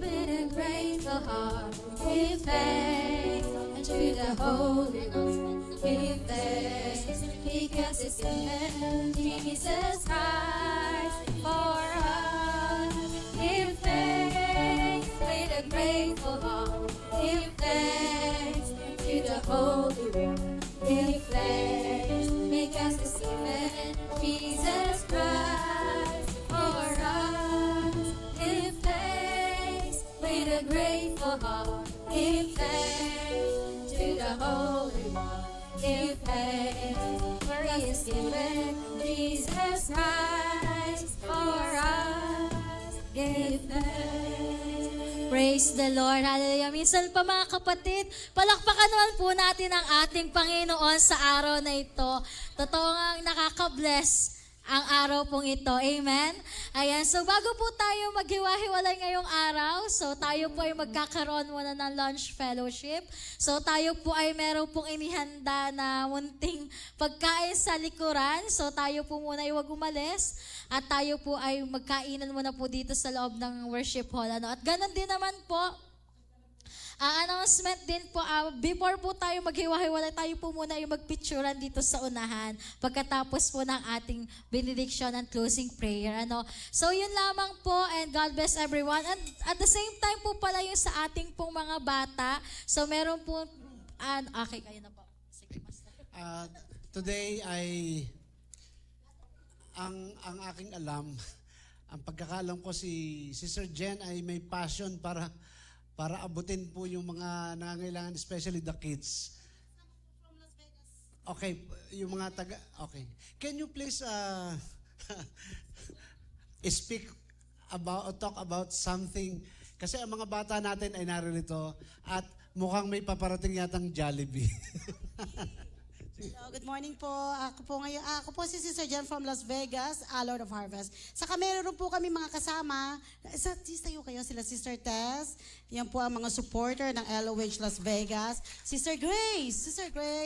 With a grateful heart, give thanks unto the Holy Ghost. Give thanks because it's given Jesus Christ for us. Give thanks with a grateful heart. Give thanks to the Holy One. Give thanks because it's given Jesus Christ for us. Give thanks with a grateful heart. Give thanks to the Holy One. Give thanks for He is given Jesus Christ for us. Give thanks. Praise the Lord. Hallelujah. Minsan pa mga kapatid, palakpakan naman po natin ang ating Panginoon sa araw na ito. Totoo nga nakaka-bless ang araw pong ito. Amen? Ayan. So, bago po tayo maghiwa-hiwalay ngayong araw, so tayo po ay magkakaroon muna ng lunch fellowship. So, tayo po ay meron pong inihanda na munting pagkain sa likuran. So, tayo po muna ay huwag umalis. At tayo po ay magkainan muna po dito sa loob ng worship hall. Ano? At ganun din naman po, announcement din po, before po tayo maghiwa-hiwalay, tayo po muna yung magpicturan dito sa unahan pagkatapos po ng ating benediction and closing prayer. Ano? So yun lamang po, and God bless everyone. And at the same time po pala yung sa ating pong mga bata. So meron po, okay, kayo na po. Sige, Pastor. Today ay ang aking alam, ang pagkakalam ko si Sir Jen ay may passion para abutin po yung mga nangangailangan, especially the kids. Okay, yung mga taga, okay. Can you please speak about, or talk about something, kasi ang mga bata natin ay naririto at mukhang may paparating yatang Jollibee. Hello, good morning po. Ako po si Sister Jen from Las Vegas, Lord of Harvest. Saka meron po kami mga kasama. Tayo kayo, sila Sister Tess. Yan po ang mga supporter ng LOH Las Vegas. Sister Grace,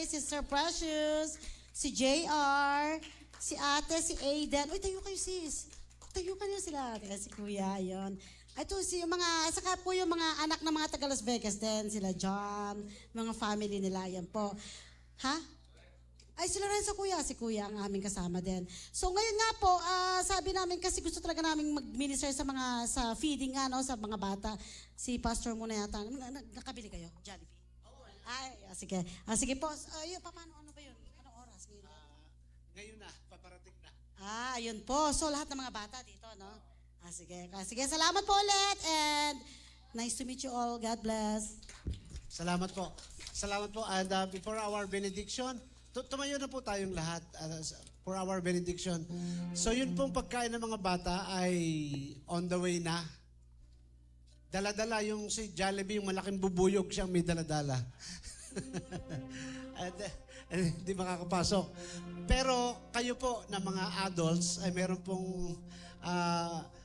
Sister Precious, si JR, si Ate, si Aiden. Uy, tayo kayo sis. Tayo kayo sila. Si Kuya, yun. Ito saka po yung mga anak ng mga taga Las Vegas din, sila John, mga family nila, yan po. Ha? Ay, si Lorenzo Kuya. Si Kuya ang aming kasama din. So ngayon nga po, sabi namin kasi gusto talaga namin mag-minister sa feeding sa mga bata. Si Pastor muna yata. Nakabili kayo? Jollibee? Ay, sige. Sige po. Ano ba yun? Anong oras? Ngayon na, paparating na. Yun po. So lahat ng mga bata dito, no? Sige. Sige, salamat po ulit. And nice to meet you all. God bless. Salamat po. Salamat po. And before our benediction, tumayo na po tayong lahat for our benediction. So yun pong pagkain ng mga bata ay on the way na. Dala-dala yung si Jollibee, yung malaking bubuyog siyang may dala-dala. Hindi makakapasok. Pero kayo po na mga adults ay meron pong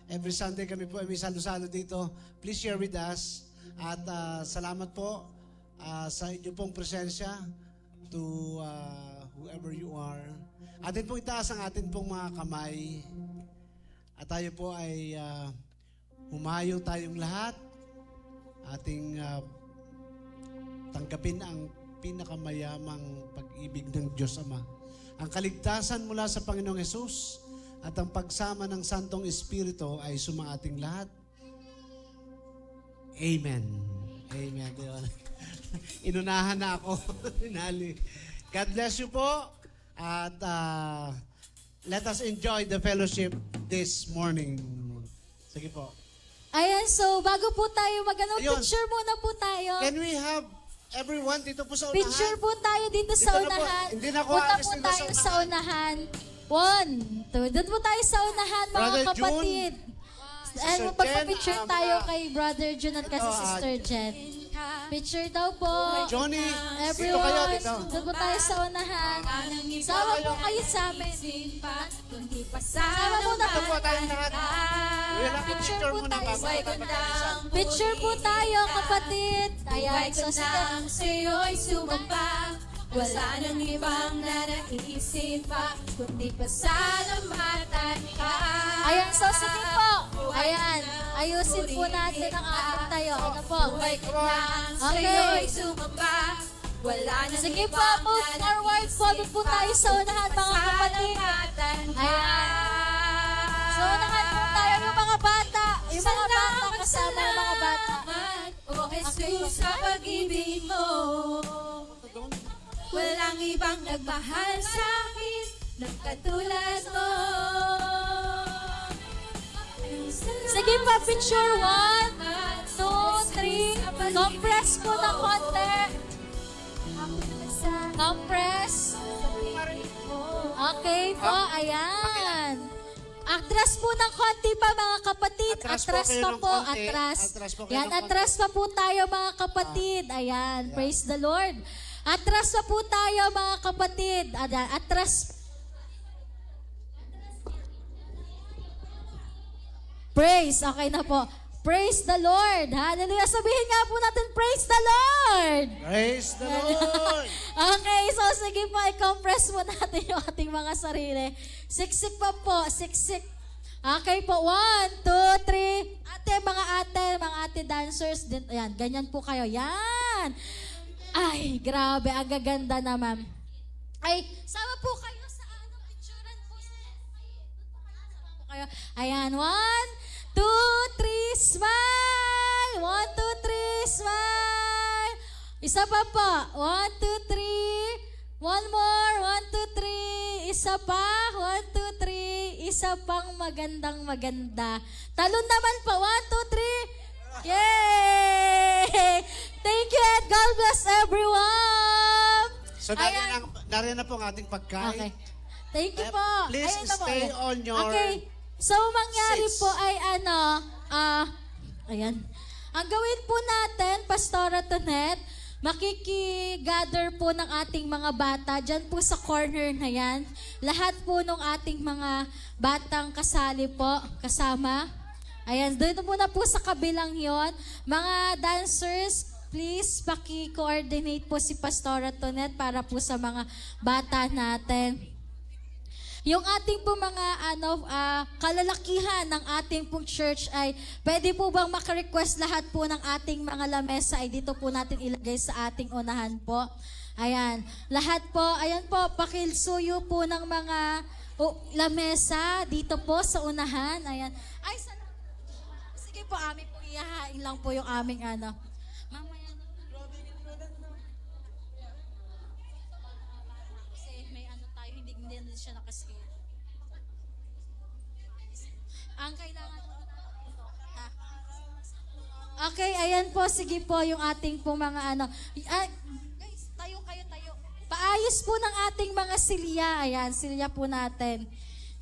every Sunday kami po ay may salo-salo dito. Please share with us. At salamat po. sa inyo pong presensya to whoever you are. Atin pong itaas ang atin pong mga kamay at tayo po ay humayo tayong lahat. Ating tanggapin ang pinakamayamang pag-ibig ng Diyos Ama. Ang kaligtasan mula sa Panginoong Hesus at ang pagsama ng Santong Espiritu ay sumaating lahat. Amen. Amen. Inunahan na ako. God bless you po. At let us enjoy the fellowship this morning. Sige po. Ayan, so bago po tayo Ayun. picture muna po tayo. Can we have everyone dito po sa unahan? Picture po tayo dito Dito sa na po. unahan. Hindi na ako Punta aalis po dito tayo sa sa unahan. 1, 2. Doon po tayo sa unahan, mga Brother June, kapatid. And Sister magpa-picture Jen, tayo kay Brother June at kasi ito, Sister Jen. Picture daw po. Johnny, dito kayo, Everyone, dito. doon po tayo sa unahan. Sama po kayo sa amin. Sama muna Ito po tayong lahat. Picture po muna tayo bago sa tayo magpapalisan. Picture po tayo, kapatid. Ayan, so sige. sa'yo'y sumamba. Wala nang ibang na naiisip pa, kundi pasalamatan ka. Ayan, so sige po. Ayan, ayusin po natin ang ating tayo. Ano po? Buhay ko lang Okay. sa'yo'y sumamba. Wala nang Sige po, ibang move na forward po. Doon po tayo sa unahan, mga kapatid. pasalamatan ka. Ayan. So, unahan po tayo yung mga bata. Yung mga bata kasama yung mga bata. O Jesus, sa pag-ibig mo, walang ibang nagmahal sa akin ng katulad mo. Sige pa, picture 1, 2, 3. Compress po ng konti. Compress. Okay po, ayan. Atras po ng konti pa, mga kapatid. Atras Atras po kayo pa ng po, konti. atras. Atras po kayo Yan, ng konti. atras pa po tayo, mga kapatid. Ayan, praise the Lord. Atras pa po tayo, mga kapatid. Ayan, atras. Praise, okay na po. Praise the Lord. Hallelujah. Sabihin nga po natin, praise the Lord. Praise the Lord! Okay, so sige po, i-compress mo natin yung ating mga sarili. Siksik pa po, siksik. Okay po, 1, 2, 3. Mga ate dancers, din, ayan, ganyan po kayo. Yan. Ay, grabe, ang gaganda naman. Ay, sama po kayo sa picturean po. Sama po kayo. Ayan, 1, 2, 3, smile! 1, 2, 3, smile! Isa pa po. 1, 2, 3. One more. 1, 2, 3. Isa pa. 1, 2, 3. Isa pang magandang maganda. Talon naman po. 1, 2, 3. Yay! Thank you and God bless everyone! So, Ayan. nariyan na po ang ating pagkain. Okay. Thank you po. Please Ayan na po. stay on your Okay. So, mangyari seats. po ay ayan. Ang gawin po natin, Pastora Tonet, makikigather po ng ating mga bata dyan po sa corner na yan. Lahat po ng ating mga batang kasali po, kasama. Ayan, doon muna po sa kabilang yon. Mga dancers, please paki-coordinate po si Pastora Tonet para po sa mga bata natin. Yung ating po mga kalalakihan ng ating pong church ay pwede po bang maka-request lahat po ng ating mga lamesa ay dito po natin ilagay sa ating unahan po. Ayan. Lahat po, ayan po, pakilsuyo po ng mga lamesa dito po sa unahan. Ayan. Ay, sige po, amin po ihahain lang po yung aming Mamaya na. Kasi may tayo, hindi siya nakascale. Ang kailangan Okay, ayan po, sige po yung ating po mga guys, tayo kayo, tayo. Paayos po ng ating mga silya. Ayan, silya po natin.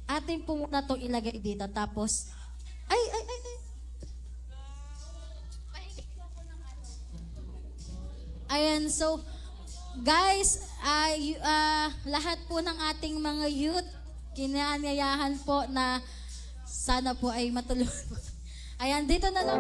Ating po muna itong ilagay dito. Tapos, ay. Ayan, so, guys, lahat po ng ating mga youth, kinanyayahan po na sana po ay matulungan. Ayan, dito na lang.